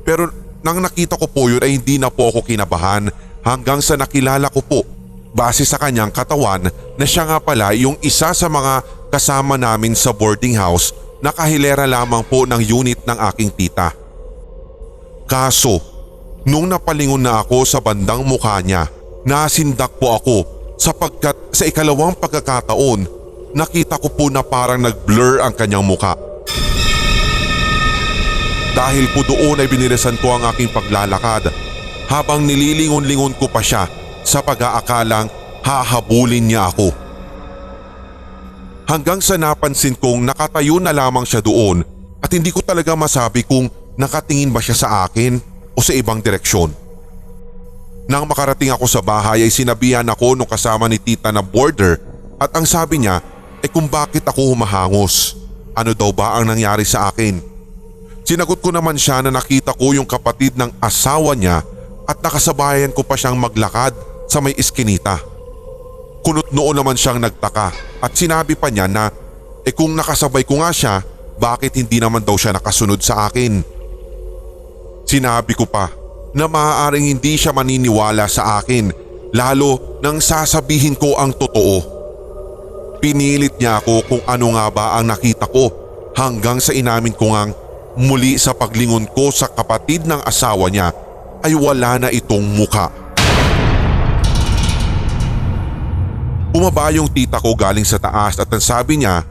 pero nang nakita ko po yun ay hindi na po ako kinabahan hanggang sa nakilala ko po base sa kanyang katawan na siya nga pala yung isa sa mga kasama namin sa boarding house na kahilera lamang po ng unit ng aking tita. Kaso, nung napalingon na ako sa bandang mukha niya, nasindak po ako sapagkat sa ikalawang pagkakataon, nakita ko po na parang nag-blur ang kanyang mukha. Dahil po doon ay binilisan ko ang aking paglalakad habang nililingon-lingon ko pa siya sa pag-aakalang hahabulin niya ako. Hanggang sa napansin kong nakatayo na lamang siya doon at hindi ko talaga masabi kung nakatingin ba siya sa akin o sa ibang direksyon. Nang makarating ako sa bahay ay sinabihan ako nung kasama ni tita na boarder at ang sabi niya ay kung bakit ako humahangos. Ano daw ba ang nangyari sa akin? Sinagot ko naman siya na nakita ko yung kapatid ng asawa niya at nakasabayan ko pa siyang maglakad sa may eskinita. Kunot noon naman siyang nagtaka at sinabi pa niya na kung nakasabay ko nga siya, bakit hindi naman daw siya nakasunod sa akin? Sinabi ko pa na maaaring hindi siya maniniwala sa akin lalo nang sasabihin ko ang totoo. Pinilit niya ako kung ano nga ba ang nakita ko hanggang sa inamin ko ngang muli sa paglingon ko sa kapatid ng asawa niya ay wala na itong muka. Bumaba yung tita ko galing sa taas at ang sabi niya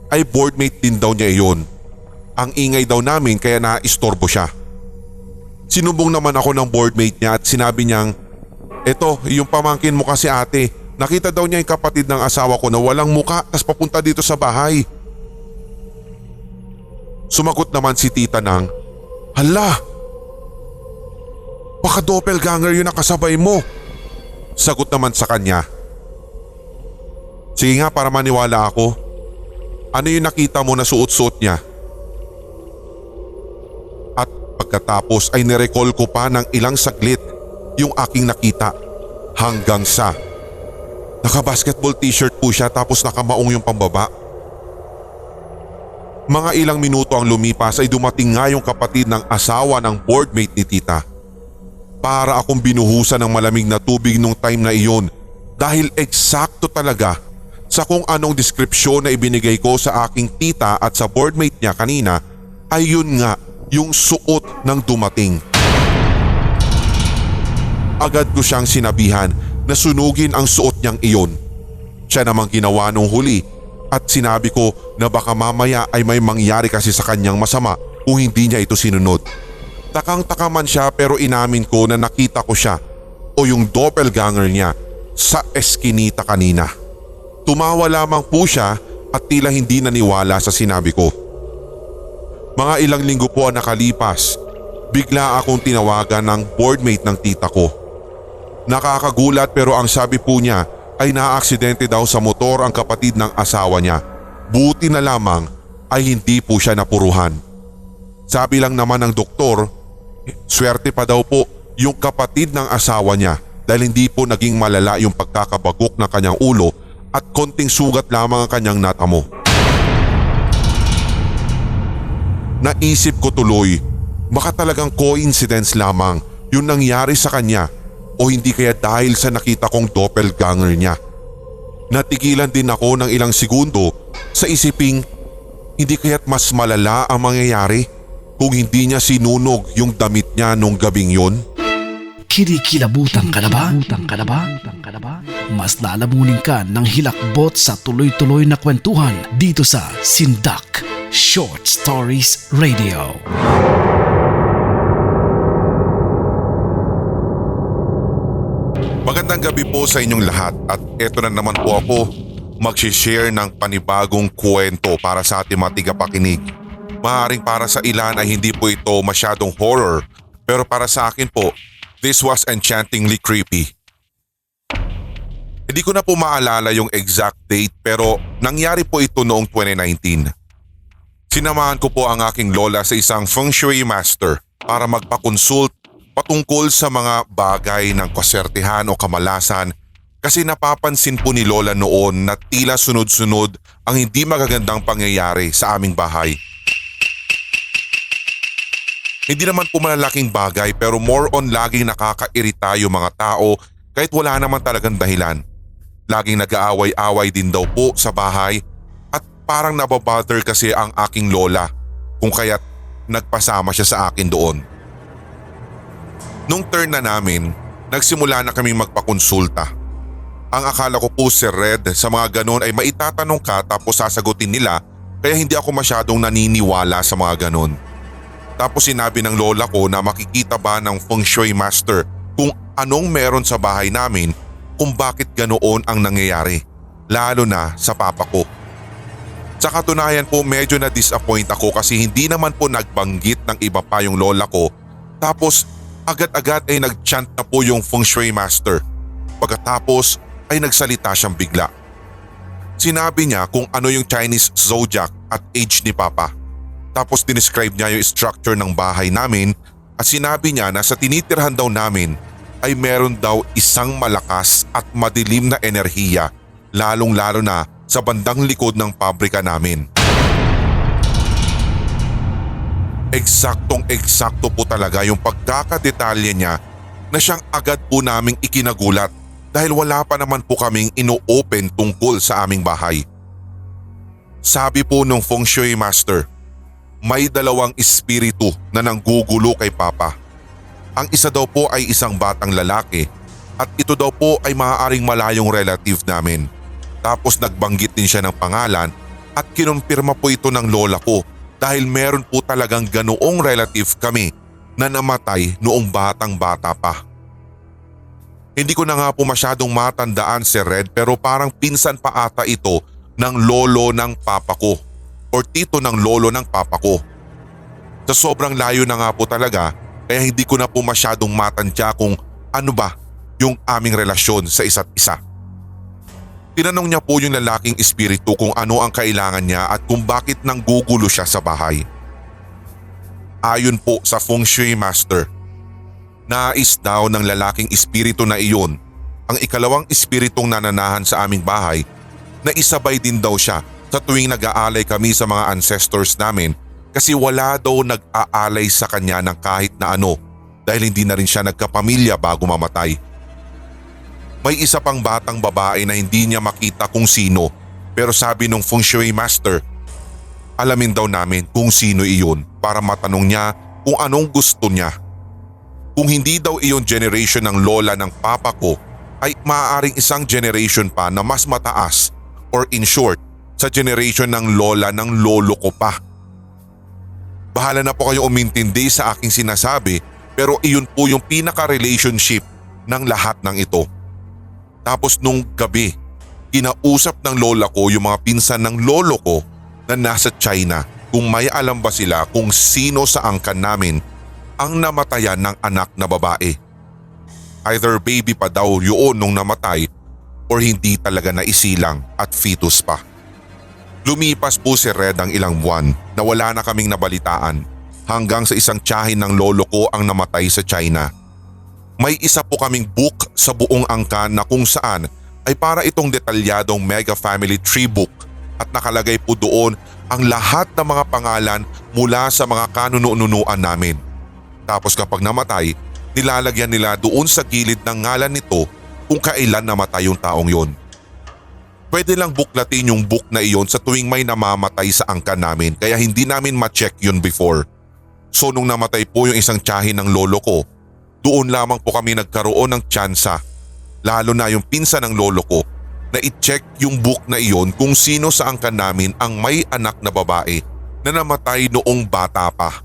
ay boardmate din daw niya iyon. Ang ingay daw namin kaya naistorbo siya. Sinumbong naman ako ng boardmate niya at sinabi niyang, "Eto, yung pamangkin mo kasi ate, nakita daw niya yung kapatid ng asawa ko na walang muka tas papunta dito sa bahay." Sumagot naman si tita ng, "Hala! Baka doppelganger yun ang kasabay mo." Sagot naman sa kanya, "Sige nga para maniwala ako. Ano yung nakita mo na suot-suot niya?" At pagkatapos ay nirecall ko pa ng ilang saglit yung aking nakita hanggang sa naka-basketball t-shirt po siya tapos nakamaong yung pambaba. Mga ilang minuto ang lumipas ay dumating nga yung kapatid ng asawa ng boardmate ni tita. Para akong binuhusan ng malamig na tubig nung time na iyon dahil eksakto talaga sa kung anong deskripsyon na ibinigay ko sa aking tita at sa boardmate niya kanina ay yun nga yung suot ng dumating. Agad ko siyang sinabihan na sunugin ang suot niyang iyon. Siya namang ginawa nung huli at sinabi ko na baka mamaya ay may mangyari kasi sa kanyang masama kung hindi niya ito sinunod. Takang-taka man siya pero inamin ko na nakita ko siya o yung doppelganger niya sa eskinita kanina. Tumawa lamang po siya at tila hindi naniwala sa sinabi ko. Mga ilang linggo po ang nakalipas, bigla akong tinawagan ng boardmate ng tita ko. Nakakagulat pero ang sabi po niya ay naaaksidente daw sa motor ang kapatid ng asawa niya. Buti na lamang ay hindi po siya napuruhan. Sabi lang naman ng doktor, swerte pa daw po yung kapatid ng asawa niya dahil hindi po naging malala yung pagkakabagok ng kanyang ulo at konting sugat lamang ang kanyang natamo. Naisip ko tuloy, baka talagang coincidence lamang yung nangyari sa kanya o hindi kaya dahil sa nakita kong doppelganger niya. Natigilan din ako ng ilang segundo sa isiping hindi kaya't mas malala ang mangyayari kung hindi niya sinunog yung damit niya nung gabing yun. Kinikilabutan ka na ba? Mas lalamunin ka ng hilakbot sa tuloy-tuloy na kwentuhan dito sa Sindak Short Stories Radio. Magandang gabi po sa inyong lahat at eto na naman po ako mag-share ng panibagong kwento para sa ating mga tigapakinig. Maaaring para sa ilan ay hindi po ito masyadong horror pero para sa akin po, this was enchantingly creepy. Hindi ko na po maalala yung exact date pero nangyari po ito noong 2019. Sinamahan ko po ang aking lola sa isang feng shui master para magpakonsult patungkol sa mga bagay ng kasertihan o kamalasan kasi napapansin po ni lola noon na tila sunod-sunod ang hindi magagandang pangyayari sa aming bahay. Hindi naman po malalaking bagay pero more on laging nakakairita yung mga tao kahit wala naman talagang dahilan. Laging nag-aaway-away din daw po sa bahay at parang nababother kasi ang aking lola kung kaya't nagpasama siya sa akin doon. Nung turn na namin, nagsimula na kaming magpakonsulta. Ang akala ko po Sir Red sa mga ganon ay maitatanong ka tapos sasagutin nila kaya hindi ako masyadong naniniwala sa mga ganon. Tapos sinabi ng lola ko na makikita ba ng feng shui master kung anong meron sa bahay namin kung bakit ganoon ang nangyayari, lalo na sa papa ko. Sa katunayan po medyo na-disappoint ako kasi hindi naman po nagbanggit ng iba pa yung lola ko tapos agad-agad ay nag-chant na po yung feng shui master. Pagkatapos ay nagsalita siyang bigla. Sinabi niya kung ano yung Chinese zodiac at age ni papa. Tapos dinescribe niya yung structure ng bahay namin at sinabi niya na sa tinitirhan daw namin ay meron daw isang malakas at madilim na enerhiya lalong-lalo na sa bandang likod ng pabrika namin. Eksaktong-eksakto po talaga yung pagkakadetalye niya na siyang agad po naming ikinagulat dahil wala pa naman po kaming ino-open tungkol sa aming bahay. Sabi po nung feng shui master, may dalawang espiritu na nanggugulo kay papa. Ang isa daw po ay isang batang lalaki at ito daw po ay maaaring malayong relative namin. Tapos nagbanggit din siya ng pangalan at kinumpirma po ito ng lola ko dahil meron po talagang ganoong relative kami na namatay noong batang-bata pa. Hindi ko na nga po masyadong matandaan si Red pero parang pinsan pa ata ito ng lolo ng papa ko or tito ng lolo ng papa ko. Sa sobrang layo na nga po talaga kaya hindi ko na po masyadong matandya kung ano ba yung aming relasyon sa isa't isa. Tinanong niya po yung lalaking espiritu kung ano ang kailangan niya at kung bakit nanggugulo siya sa bahay. Ayon po sa feng shui master, nais daw ng lalaking espiritu na iyon ang ikalawang espiritong nananahan sa aming bahay na isabay din daw siya sa tuwing nag-aalay kami sa mga ancestors namin kasi wala daw nag-aalay sa kanya ng kahit na ano dahil hindi na rin siya nagkapamilya bago mamatay. May isa pang batang babae na hindi niya makita kung sino pero sabi nung feng shui master, alamin daw namin kung sino iyon para matanong niya kung anong gusto niya. Kung hindi daw iyon generation ng lola ng papa ko ay maaaring isang generation pa na mas mataas or in short sa generation ng lola ng lolo ko pa. Bahala na po kayo umintindi sa aking sinasabi pero iyon po yung pinaka-relationship ng lahat ng ito. Tapos nung gabi, kinausap ng lola ko yung mga pinsan ng lolo ko na nasa China kung may alam ba sila kung sino sa angkan namin ang namatayan ng anak na babae. Either baby pa daw yun nung namatay or hindi talaga naisilang at fetus pa. Lumipas po si Red ang ilang buwan na wala na kaming nabalitaan hanggang sa isang tiyahin ng lolo ko ang namatay sa China. May isa po kaming book sa buong angkan na kung saan ay para itong detalyadong mega family tree book at nakalagay po doon ang lahat ng mga pangalan mula sa mga kanununuan namin. Tapos kapag namatay, nilalagyan nila doon sa gilid ng ngalan nito kung kailan namatay yung taong yon. Pwede lang buklatin yung book na iyon sa tuwing may namamatay sa angkan namin kaya hindi namin ma-check yun before. So nung namatay po yung isang tiyahin ng lolo ko, doon lamang po kami nagkaroon ng tsansa, lalo na yung pinsan ng lolo ko, na i-check yung book na iyon kung sino sa angkan namin ang may anak na babae na namatay noong bata pa.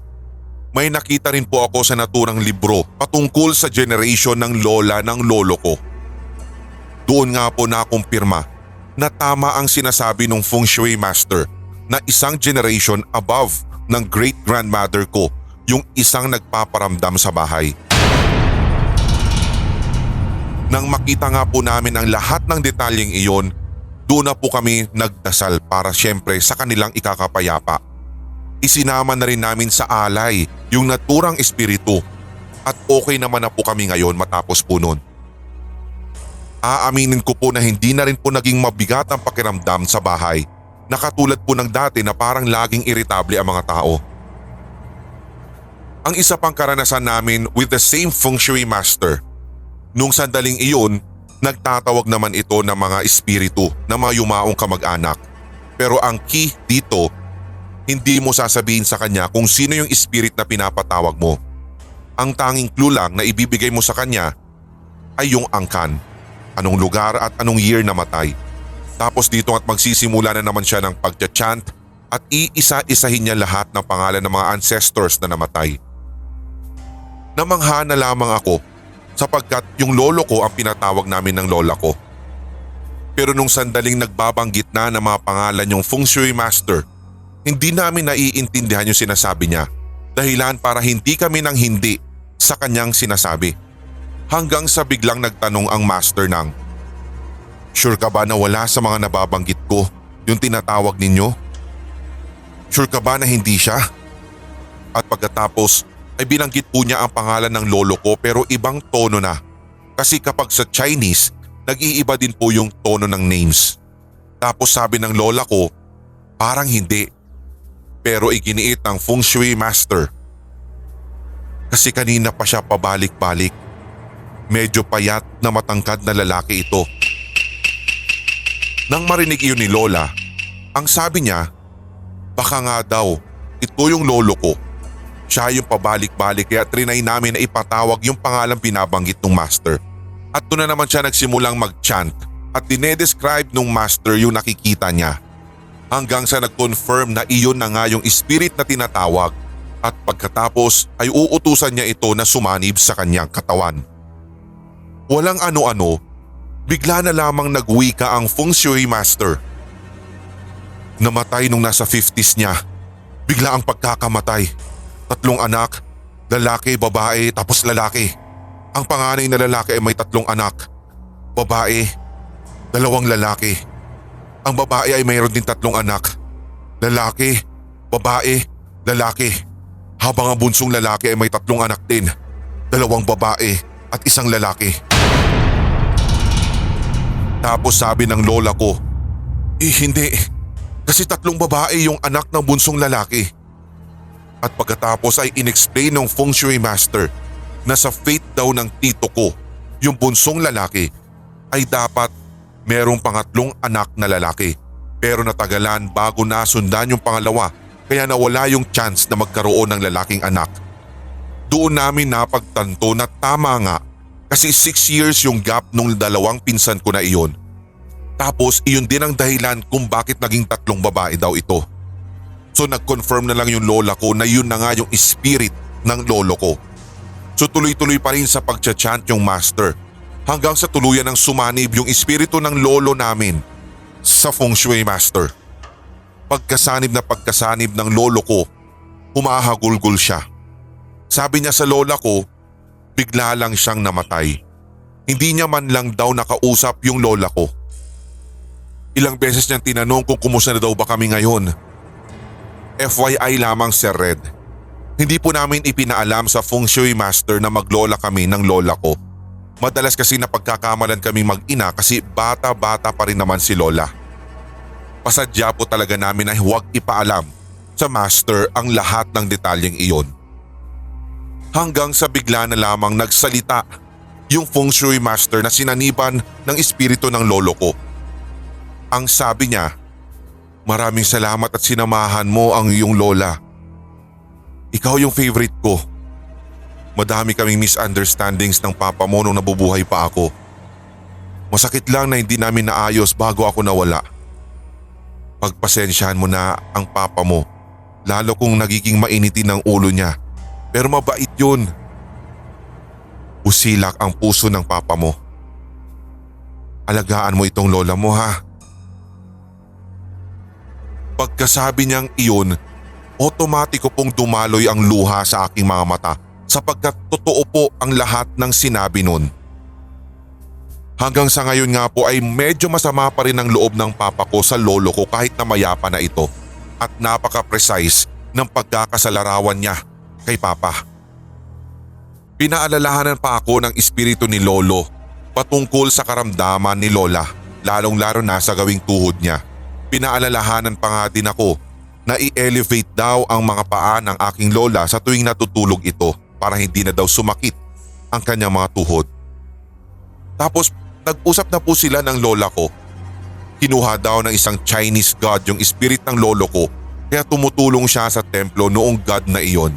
May nakita rin po ako sa naturang libro patungkol sa generation ng lola ng lolo ko. Doon nga po nakumpirma na tama ang sinasabi ng feng shui master na isang generation above ng great-grandmother ko yung isang nagpaparamdam sa bahay. Nang makita nga po namin ang lahat ng detalyeng iyon, doon na po kami nagdasal para syempre sa kanilang ikakapayapa. Isinama na rin namin sa alay yung naturang espiritu at okay naman na po kami ngayon matapos po nun. Aaminin ko po na hindi na rin po naging mabigat ang pakiramdam sa bahay na katulad po ng dati na parang laging iritable ang mga tao. Ang isa pang karanasan namin with the same feng shui master, nung sandaling iyon, nagtatawag naman ito ng mga espiritu ng mga yumaong kamag-anak. Pero ang key dito, hindi mo sasabihin sa kanya kung sino yung spirit na pinapatawag mo. Ang tanging clue lang na ibibigay mo sa kanya ay yung angkan, anong lugar at anong year namatay. Tapos dito at magsisimula na naman siya ng pagcha-chant at iisa-isahin niya lahat ng pangalan ng mga ancestors na namatay. Namangha na lamang ako sapagkat yung lolo ko ang pinatawag namin ng lola ko. Pero nung sandaling nagbabanggit na ng mga pangalan yung feng shui master, hindi namin naiintindihan yung sinasabi niya, dahilan para hindi kami nang hindi sa kanyang sinasabi. Hanggang sa biglang nagtanong ang master ng, "Sure ka ba na wala sa mga nababanggit ko yung tinatawag ninyo? Sure ka ba na hindi siya?" At pagkatapos ay binanggit po niya ang pangalan ng lolo ko pero ibang tono na. Kasi kapag sa Chinese, nag-iiba din po yung tono ng names. Tapos sabi ng lola ko, parang hindi. Pero iginiit ng feng shui master. Kasi kanina pa siya pabalik-balik. Medyo payat na matangkad na lalaki ito. Nang marinig iyon ni lola, ang sabi niya, baka nga daw, ito yung lolo ko. Siya yung pabalik-balik kaya trinay namin na ipatawag yung pangalang binabanggit ng master. At doon na naman siya nagsimulang mag-chant at dinedescribe ng master yung nakikita niya. Hanggang sa nag-confirm na iyon na nga yung spirit na tinatawag at pagkatapos ay uutusan niya ito na sumanib sa kanyang katawan. Walang ano-ano, bigla na lamang nagwika ang feng shui master. Namatay nung nasa 50s niya. Bigla ang pagkakamatay. 3 anak, lalaki, babae, tapos lalaki. Ang panganay na lalaki ay may 3 anak. Babae, 2 lalaki. Ang babae ay mayroon din 3 anak. Lalaki, babae, lalaki. Habang ang bunsong lalaki ay may 3 anak din. 2 babae at 1 lalaki. Tapos sabi ng lola ko, hindi. Kasi 3 babae yung anak ng bunsong lalaki. At pagkatapos ay inexplain ng feng shui master na sa fate daw ng tito ko, yung bunsong lalaki, ay dapat merong pangatlong anak na lalaki. Pero natagalan bago nasundan yung pangalawa kaya nawala yung chance na magkaroon ng lalaking anak. Doon namin napagtanto na tama nga kasi 6 years yung gap nung 2 pinsan ko na iyon. Tapos iyon din ang dahilan kung bakit naging 3 babae daw ito. So nag-confirm na lang yung lola ko na yun na nga yung spirit ng lolo ko. So tuloy-tuloy pa rin sa pagcha-chant yung master hanggang sa tuluyan ng sumanib yung espiritu ng lolo namin sa feng shui master. Pagkasanib ng lolo ko, humahagulgol siya. Sabi niya sa lola ko, bigla lang siyang namatay. Hindi niya man lang daw nakausap yung lola ko. Ilang beses niyang tinanong kung kumusta na daw ba kami ngayon. FYI lamang, Sir Red. Hindi po namin ipinaalam sa feng shui master na maglola kami ng lola ko. Madalas kasi napagkakamalan kami mag-ina kasi bata-bata pa rin naman si lola. Pasadya po talaga namin na huwag ipaalam sa master ang lahat ng detalyeng iyon. Hanggang sa bigla na lamang nagsalita yung feng shui master na sinaniban ng espiritu ng lolo ko. Ang sabi niya, "Maraming salamat at sinamahan mo ang iyong lola. Ikaw yung favorite ko. Madami kaming misunderstandings ng papa mo nung nabubuhay pa ako. Masakit lang na hindi namin naayos bago ako nawala. Pagpasensyahan mo na ang papa mo, lalo kung nagiging mainitin ang ulo niya. Pero mabait yun. Usilak ang puso ng papa mo. Alagaan mo itong lola mo, ha?" Pagkasabi niyang iyon, otomatiko pong dumaloy ang luha sa aking mga mata sapagkat totoo po ang lahat ng sinabi nun. Hanggang sa ngayon nga po ay medyo masama pa rin ang loob ng papa ko sa lolo ko kahit na mayapa na ito at napaka-precise ng pagkakasalarawan niya kay papa. Pinaalalahanan pa ako ng espiritu ni lolo patungkol sa karamdaman ni lola, lalong-lalo na sa gawing tuhod niya. Pinaalalahanan pa nga din ako na i-elevate daw ang mga paa ng aking lola sa tuwing natutulog ito para hindi na daw sumakit ang kanyang mga tuhod. Tapos nag-usap na po sila ng lola ko. Kinuha daw ng isang Chinese god yung spirit ng lolo ko kaya tumutulong siya sa templo noong god na iyon.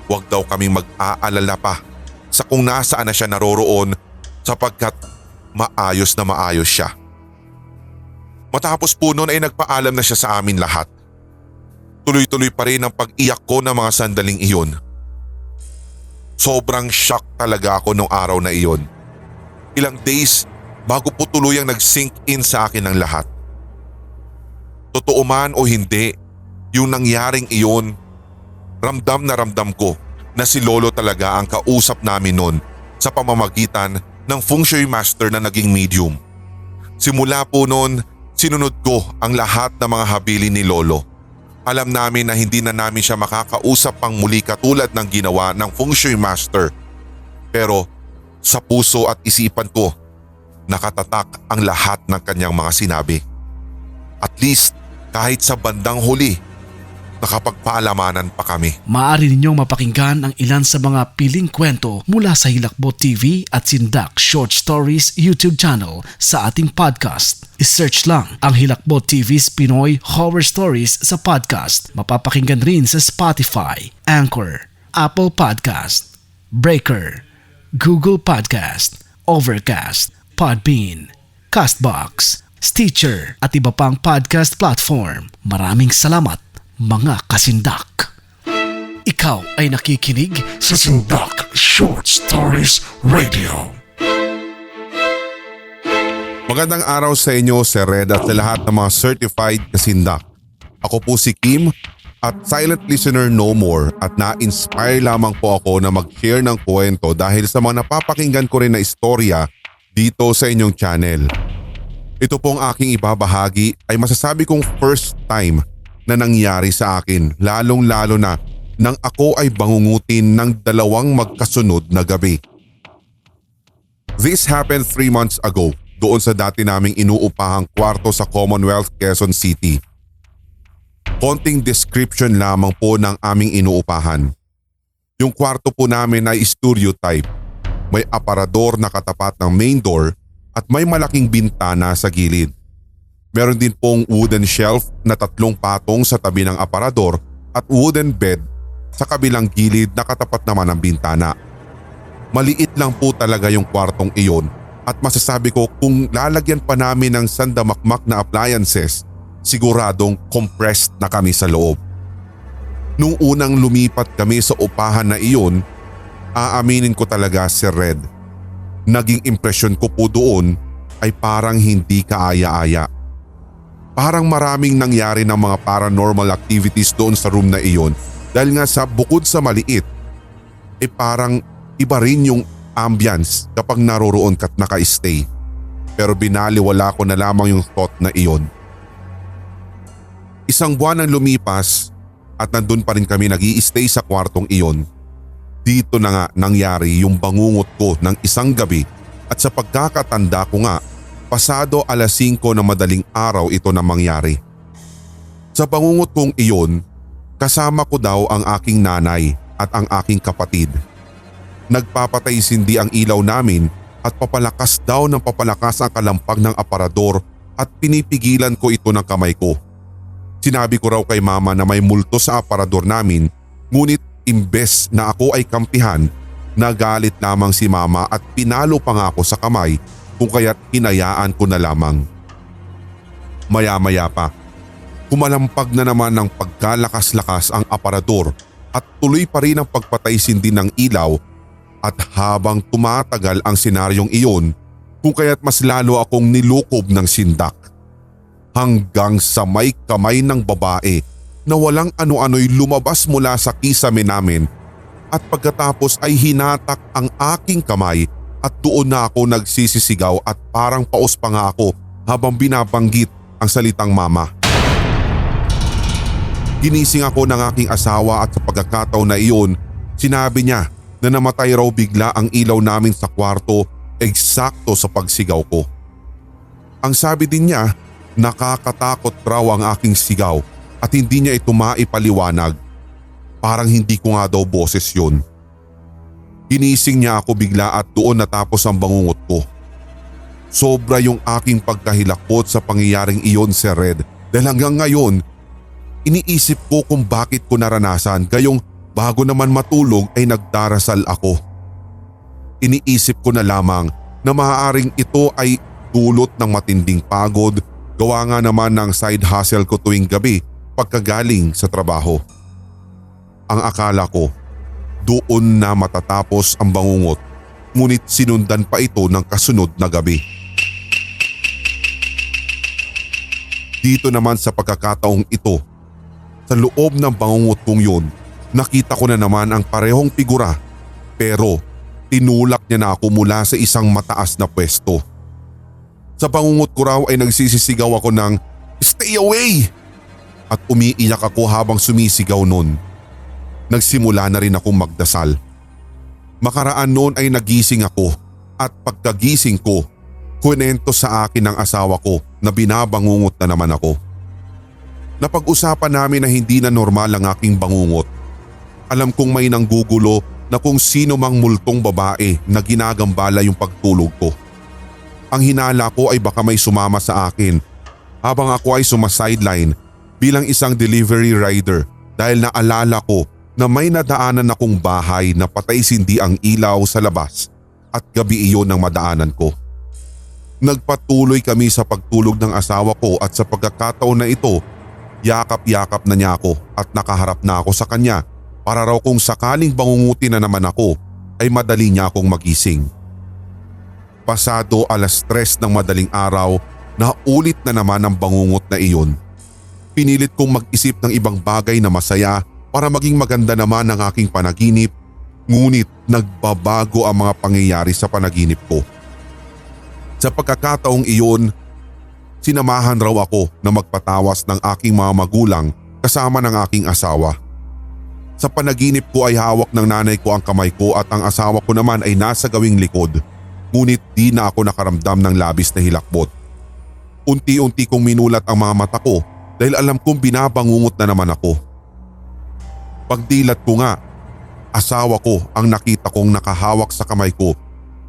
Huwag daw kaming mag-aalala pa sa kung nasaan na siya naroroon sapagkat maayos na maayos siya. Matapos po noon ay nagpaalam na siya sa amin lahat. Tuloy-tuloy pa rin ang pag-iyak ko ng mga sandaling iyon. Sobrang shock talaga ako nung araw na iyon. Ilang days bago po tuluyang nag-sink in sa akin ang lahat. Totoo man o hindi, yung nangyaring iyon, ramdam na ramdam ko na si lolo talaga ang kausap namin noon sa pamamagitan ng feng shui master na naging medium. Simula po noon, sinunod ko ang lahat ng mga habilin ni lolo. Alam namin na hindi na namin siya makakausap pang muli katulad ng ginawa ng feng shui master. Pero sa puso at isipan ko, nakatatak ang lahat ng kanyang mga sinabi. At least kahit sa bandang huli, nakapagpaalamanan pa kami. Maaari ninyong mapakinggan ang ilan sa mga piling kwento mula sa Hilakbot TV at Sindak Short Stories YouTube channel sa ating podcast. I-search lang ang Hilakbot TV's Pinoy Horror Stories sa podcast. Mapapakinggan rin sa Spotify, Anchor, Apple Podcast, Breaker, Google Podcast, Overcast, Podbean, Castbox, Stitcher at iba pang podcast platform. Maraming salamat mga kasindak. Ikaw ay nakikinig sa Sindak Short Stories Radio. Magandang araw sa inyo, Sir Red, at sa lahat ng mga certified kasindak. Ako po si Kim at silent listener no more at na-inspire lamang po ako na mag-share ng kwento dahil sa mga napapakinggan ko rin na istorya dito sa inyong channel. Ito pong aking ibabahagi ay masasabi kong first time na nangyari sa akin, lalong-lalo na nang ako ay bangungutin ng 2 magkasunod na gabi. This happened 3 months ago doon sa dati naming inuupahang kwarto sa Commonwealth, Quezon City. Konting description lamang po ng aming inuupahan. Yung kwarto po namin ay studio type. May aparador na katapat ng main door at may malaking bintana sa gilid. Meron din pong wooden shelf na 3 patong sa tabi ng aparador at wooden bed sa kabilang gilid na katapat naman ng bintana. Maliit lang po talaga yung kwartong iyon at masasabi ko kung lalagyan pa namin ng sandamakmak na appliances, siguradong compressed na kami sa loob. Nung unang lumipat kami sa upahan na iyon, aaminin ko talaga, Sir Red, naging impresyon ko po doon ay parang hindi kaaya-aya. Parang maraming nangyari ng mga paranormal activities doon sa room na iyon dahil nga sa bukod sa maliit, parang iba rin yung ambience kapag naroroon ka't naka-stay. Pero binaliwala ko na lamang yung thought na iyon. Isang buwan ang lumipas at nandun pa rin kami nag-i-stay sa kwartong iyon. Dito na nga nangyari yung bangungot ko ng isang gabi at sa pagkakatanda ko nga, pasado 5:00 na madaling araw ito na mangyari. Sa bangungot kong iyon, kasama ko daw ang aking nanay at ang aking kapatid. Nagpapatay sindi ang ilaw namin at papalakas daw ng papalakas ang kalampag ng aparador at pinipigilan ko ito ng kamay ko. Sinabi ko raw kay mama na may multo sa aparador namin, ngunit imbes na ako ay kampihan, nagalit lamang si mama at pinalo pa nga ako sa kamay kung kaya't hinayaan ko na lamang. Maya-maya pa, kumalampag na naman ng pagkalakas-lakas ang aparador at tuloy pa rin ang pagpatay sindi ng ilaw at habang tumatagal ang senaryong iyon, kung kaya't mas lalo akong nilukob ng sindak. Hanggang sa may kamay ng babae na walang ano-ano'y lumabas mula sa kisame namin at pagkatapos ay hinatak ang aking kamay at doon na ako nagsisisigaw at parang paus pa nga ako habang binabanggit ang salitang mama. Ginising ako ng aking asawa at sa pagkakataon na iyon, sinabi niya na namatay raw bigla ang ilaw namin sa kwarto eksakto sa pagsigaw ko. Ang sabi din niya, nakakatakot raw ang aking sigaw at hindi niya ito maipaliwanag. Parang hindi ko nga daw boses yun. Ginising niya ako bigla at doon natapos ang bangungot ko. Sobra yung aking pagkahilakot sa pangyayaring iyon, Sir Red, dahil hanggang ngayon, iniisip ko kung bakit ko naranasan gayong bago naman matulog ay nagdarasal ako. Iniisip ko na lamang na maaaring ito ay dulot ng matinding pagod, gawa nga naman ng side hustle ko tuwing gabi pagkagaling sa trabaho. Ang akala ko, doon na matatapos ang bangungot, ngunit sinundan pa ito ng kasunod na gabi. Dito naman sa pagkakataong ito, sa loob ng bangungot kong yun, nakita ko na naman ang parehong figura pero tinulak niya na ako mula sa isang mataas na pwesto. Sa bangungot ko raw ay nagsisisigaw ako ng "Stay away!" at umiiyak ako habang sumisigaw nun. Nagsimula na rin akong magdasal. Makaraan noon ay nagising ako at pagkagising ko, kwento sa akin ng asawa ko na binabangungot na naman ako. Napag-usapan namin na hindi na normal ang aking bangungot. Alam kong may nanggugulo na kung sino mang multong babae na ginagambala yung pagtulog ko. Ang hinala ko ay baka may sumama sa akin habang ako ay sumasideline bilang isang delivery rider dahil naalala ko na may nadaanan akong bahay na patay sindi ang ilaw sa labas at gabi iyon ang madaanan ko. Nagpatuloy kami sa pagtulog ng asawa ko at sa pagkakataon na ito, yakap-yakap na niya ako at nakaharap na ako sa kanya para raw kung sakaling bangungutin na naman ako ay madali niya akong magising. Pasado 3:00 ng madaling araw na ulit na naman ang bangungot na iyon. Pinilit kong mag-isip ng ibang bagay na masaya para maging maganda naman ang aking panaginip, ngunit nagbabago ang mga pangyayari sa panaginip ko. Sa pagkakataong iyon, sinamahan raw ako na magpatawas ng aking mga magulang kasama ng aking asawa. Sa panaginip ko ay hawak ng nanay ko ang kamay ko at ang asawa ko naman ay nasa gawing likod, ngunit di na ako nakaramdam ng labis na hilakbot. Unti-unti kong minulat ang mga mata ko dahil alam kong binabangungot na naman ako. Pagdilat ko nga, asawa ko ang nakita kong nakahawak sa kamay ko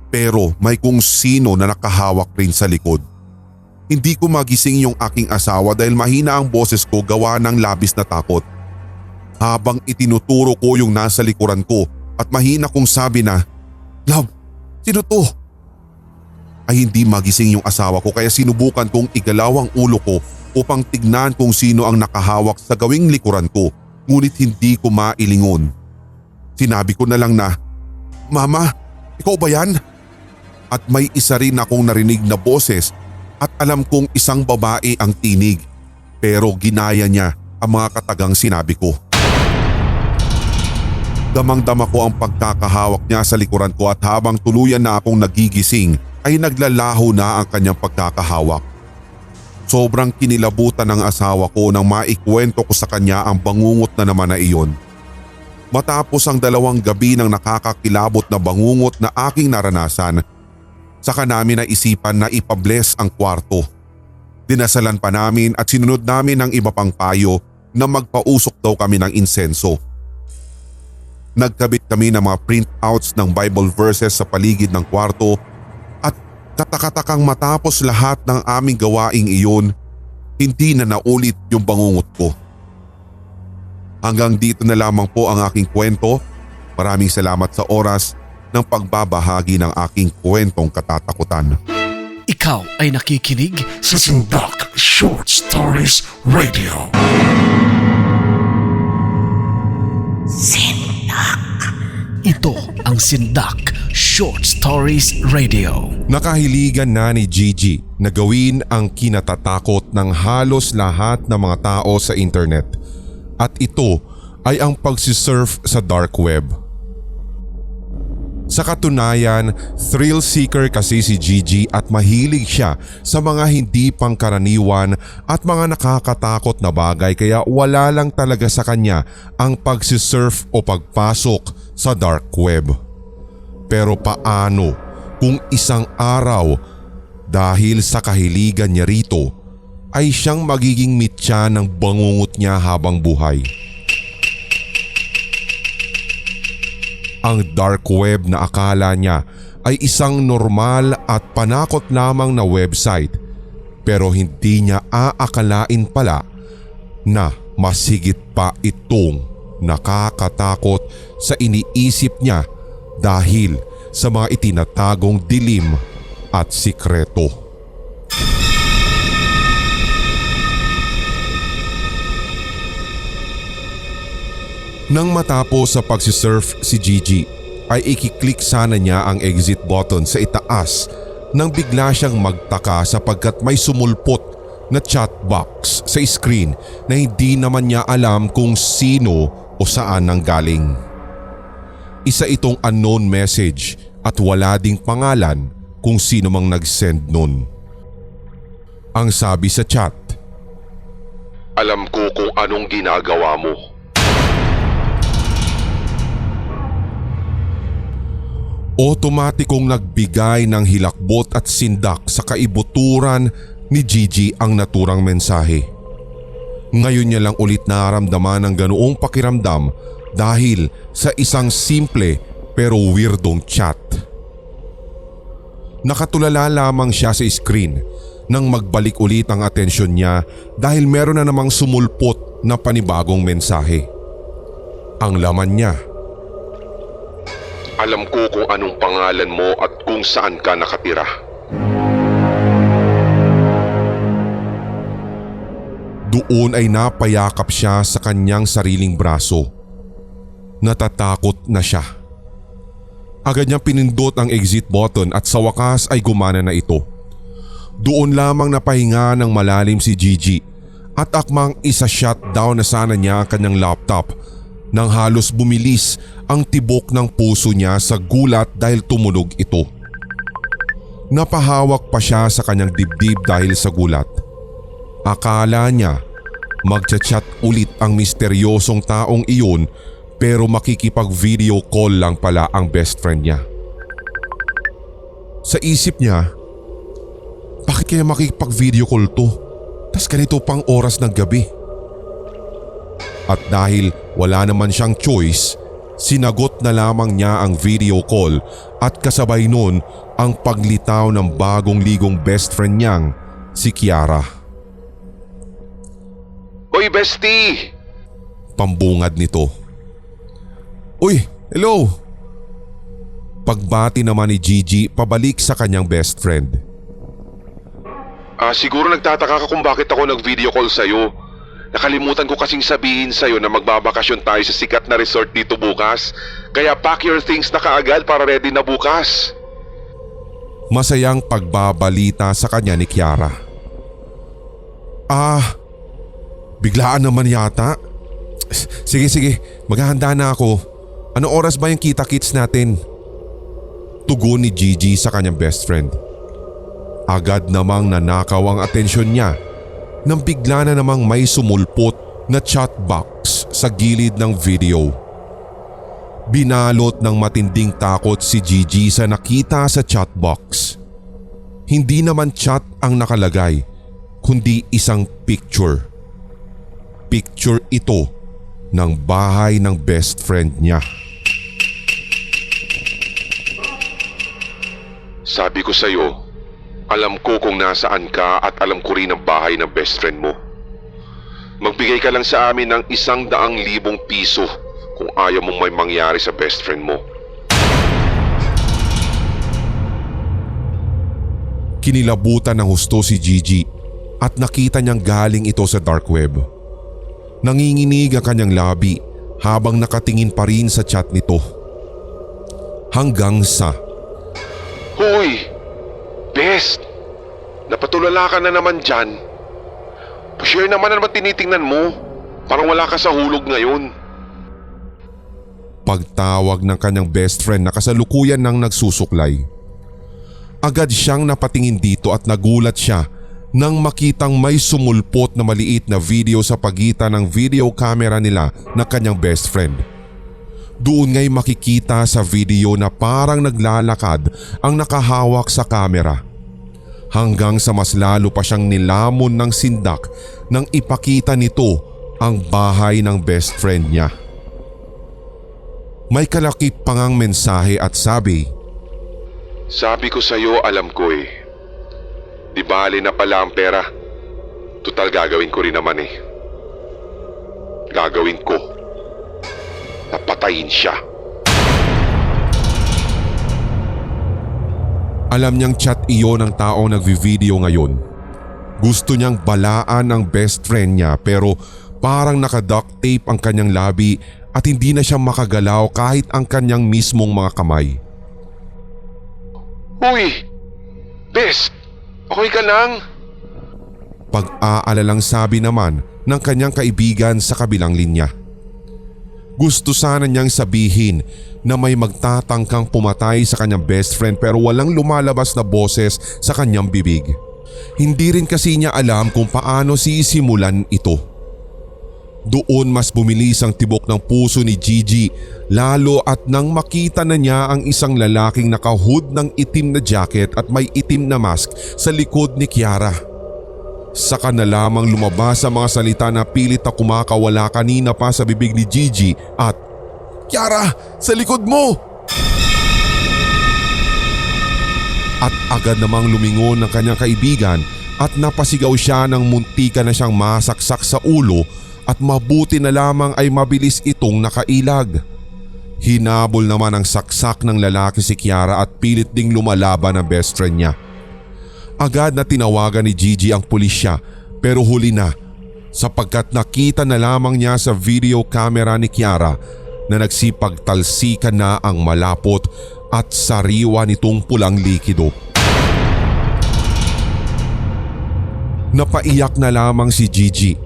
pero may kung sino na nakahawak rin sa likod. Hindi ko magising yung aking asawa dahil mahina ang boses ko gawa ng labis na takot. Habang itinuturo ko yung nasa likuran ko at mahina kong sabi na, "Love, sino to?" Ay hindi magising yung asawa ko kaya sinubukan kong igalaw ang ulo ko upang tignan kung sino ang nakahawak sa gawing likuran ko, ngunit hindi ko mailingon. Sinabi ko na lang na, "Mama, ikaw ba yan?" At may isa rin akong narinig na boses at alam kong isang babae ang tinig pero ginaya niya ang mga katagang sinabi ko. Damang-dama ko ang pagkakahawak niya sa likuran ko at habang tuluyan na akong nagigising ay naglalaho na ang kanyang pagkakahawak. Sobrang kinilabutan ng asawa ko nang maikwento ko sa kanya ang bangungot na naman na iyon. Matapos ang 2 gabi ng nakakakilabot na bangungot na aking naranasan, saka namin naisipan na ipabless ang kwarto. Dinasalan pa namin at sinunod namin ang iba pang payo na magpausok daw kami ng insenso. Nagkabit kami ng mga printouts ng Bible verses sa paligid ng kwarto at katakatakang matapos lahat ng aming gawaing iyon, hindi na naulit yung bangungot ko. Hanggang dito na lamang po ang aking kwento. Maraming salamat sa oras ng pagbabahagi ng aking kwentong katatakutan. Ikaw ay nakikinig sa Sindak Short Stories Radio. Ito ang Sindak Short Stories Radio. Nakahiligan na ni Gigi na gawin ang kinatatakot ng halos lahat ng mga tao sa internet. At ito ay ang pagsisurf sa dark web. Sa katunayan, thrill seeker kasi si Gigi at mahilig siya sa mga hindi pangkaraniwan at mga nakakatakot na bagay kaya wala lang talaga sa kanya ang pagsisurf o pagpasok sa dark web. Pero paano kung isang araw dahil sa kahiligan niya rito ay siyang magiging mitya ng bangungot niya habang buhay? Ang dark web na akala niya ay isang normal at panakot lamang na website, pero hindi niya aakalain pala na masigit pa itong nakakatakot sa iniisip niya dahil sa mga itinatagong dilim at sikreto. Nang matapos sa pagsisurf si Gigi ay ikiklik sana niya ang exit button sa itaas nang bigla siyang magtaka sapagkat may sumulpot na chat box sa screen na hindi naman niya alam kung sino o saan nanggaling. Isa itong unknown message at wala ding pangalan kung sino mang nag-send nun. Ang sabi sa chat, Alam ko kung anong ginagawa mo. Otomatikong nagbigay ng hilakbot at sindak sa kaibuturan ni Gigi ang naturang mensahe. Ngayon niya lang ulit naramdaman ang ganoong pakiramdam dahil sa isang simple pero weirdong chat. Nakatulala lamang siya sa screen nang magbalik ulit ang atensyon niya dahil meron na namang sumulpot na panibagong mensahe. Ang laman niya, Alam ko kung anong pangalan mo at kung saan ka nakatira. Doon ay napayakap siya sa kanyang sariling braso. Natatakot na siya. Agad niyang pinindot ang exit button at sa wakas ay gumana na ito. Doon lamang napahinga ng malalim si Gigi at akmang isa-shutdown na sana niya ang kanyang laptop nang halos bumilis ang tibok ng puso niya sa gulat dahil tumunog ito. Napahawak pa siya sa kanyang dibdib dahil sa gulat. Akala niya magchat-chat ulit ang misteryosong taong iyon pero makikipag-video call lang pala ang best friend niya. Sa isip niya, bakit kaya makikipag-video call to? Tas ganito pang oras ng gabi. At dahil wala naman siyang choice, sinagot na lamang niya ang video call at kasabay nun ang paglitaw ng bagong ligong best friend niyang si Kiara. Hoy bestie! Pambungad nito. Uy, hello! Pagbati naman ni Gigi pabalik sa kanyang best friend. Siguro nagtataka ka kung bakit ako nag-video call sa'yo. Nakalimutan ko kasing sabihin sa'yo na magbabakasyon tayo sa sikat na resort dito bukas. Kaya pack your things na kaagad para ready na bukas. Masayang pagbabalita sa kanya ni Kiara. Biglaan naman yata. Sige, maghahanda na ako. Ano oras ba yung kita-kits natin? Tugon ni Gigi sa kanyang best friend. Agad namang nanakaw ang atensyon niya nang bigla na namang may sumulpot na chat box sa gilid ng video. Binalot ng matinding takot si Gigi sa nakita sa chat box. Hindi naman chat ang nakalagay, kundi isang picture. Picture ito ng bahay ng best friend niya. Sabi ko sa'yo, alam ko kung nasaan ka at alam ko rin ang bahay ng best friend mo. Magbigay ka lang sa amin ng 100,000 piso kung ayaw mong may mangyari sa best friend mo. Kinilabutan ng husto si Gigi at nakita niyang galing ito sa dark web. Nanginginig ang kanyang labi habang nakatingin pa rin sa chat nito. Hanggang sa… Hoy! Best! Napatulala ka na naman dyan. Pa-share naman na naman tinitingnan mo. Parang wala ka sa hulog ngayon. Pagtawag ng kanyang best friend na kasalukuyan nang nagsusuklay. Agad siyang napatingin dito at nagulat siya nang makitang may sumulpot na maliit na video sa pagitan ng video camera nila na kanyang best friend. Doon nga'y makikita sa video na parang naglalakad ang nakahawak sa camera. Hanggang sa mas lalo pa siyang nilamon ng sindak nang ipakita nito ang bahay ng best friend niya. May kalakip pa ngang mensahe at sabi, Sabi ko sa'yo, alam ko eh. Di bali na pala ang pera. Tutal gagawin ko rin naman eh. Gagawin ko. Napatayin siya. Alam niyang chat iyon ng taong nagvi-video ngayon. Gusto niyang balaan ang best friend niya pero parang naka-duct tape ang kanyang labi at hindi na siya makagalaw kahit ang kanyang mismong mga kamay. Uy! Best! Okay ka lang? Pag-aalalang sabi naman ng kanyang kaibigan sa kabilang linya. Gusto sana niyang sabihin na may magtatangkang pumatay sa kanyang best friend pero walang lumalabas na boses sa kanyang bibig. Hindi rin kasi niya alam kung paano sisimulan ito. Doon mas bumilis ang tibok ng puso ni Gigi lalo at nang makita na niya ang isang lalaking nakahood ng itim na jacket at may itim na mask sa likod ni Kiara. Saka na lamang lumabas ang mga salita na pilit na kumakawala kanina pa sa bibig ni Gigi at, "Kiara! Sa likod mo!" At agad namang lumingon ng kanyang kaibigan at napasigaw siya ng muntika na siyang masaksak sa ulo at mabuti na lamang ay mabilis itong nakailag. Hinabol naman ang saksak ng lalaki si Kiara at pilit ding lumalaban ang best friend niya. Agad na tinawagan ni Gigi ang pulisya pero huli na sapagkat nakita na lamang niya sa video camera ni Kiara na nagsipagtalsikan na ang malapot at sariwa nitong pulang likido. Napaiyak na lamang si Gigi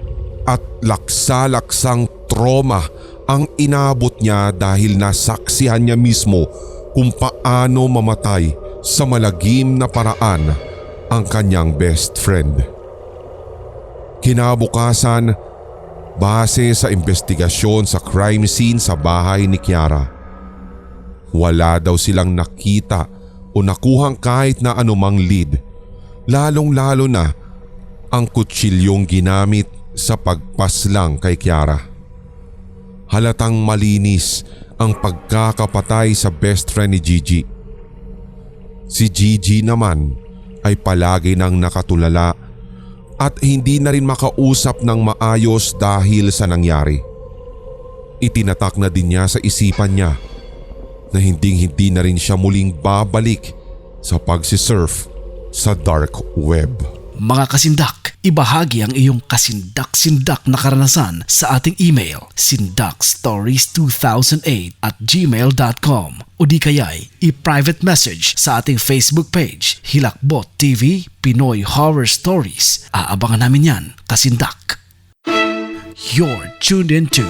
at laksa-laksang trauma ang inabot niya dahil nasaksihan niya mismo kung paano mamatay sa malagim na paraan ang kanyang best friend. Kinabukasan, base sa investigasyon sa crime scene sa bahay ni Kiara, wala daw silang nakita o nakuhang kahit na anumang lead, lalong-lalo na ang kutsilyong ginamit sa pagpaslang kay Kiara. Halatang malinis ang pagkakapatay sa best friend ni Gigi. Si Gigi naman ay palagi nang nakatulala at hindi na rin makausap ng maayos dahil sa nangyari. Itinatak na din niya sa isipan niya na hindi na rin siya muling babalik sa pagsisurf sa dark web. Mga kasindak, ibahagi ang iyong kasindak-sindak na karanasan sa ating email sindakstories2008@gmail.com o di kaya'y i-private message sa ating Facebook page Hilakbot TV Pinoy Horror Stories. Aabangan namin yan, kasindak. You're tuned into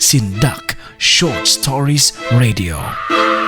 Sindak Short Stories Radio.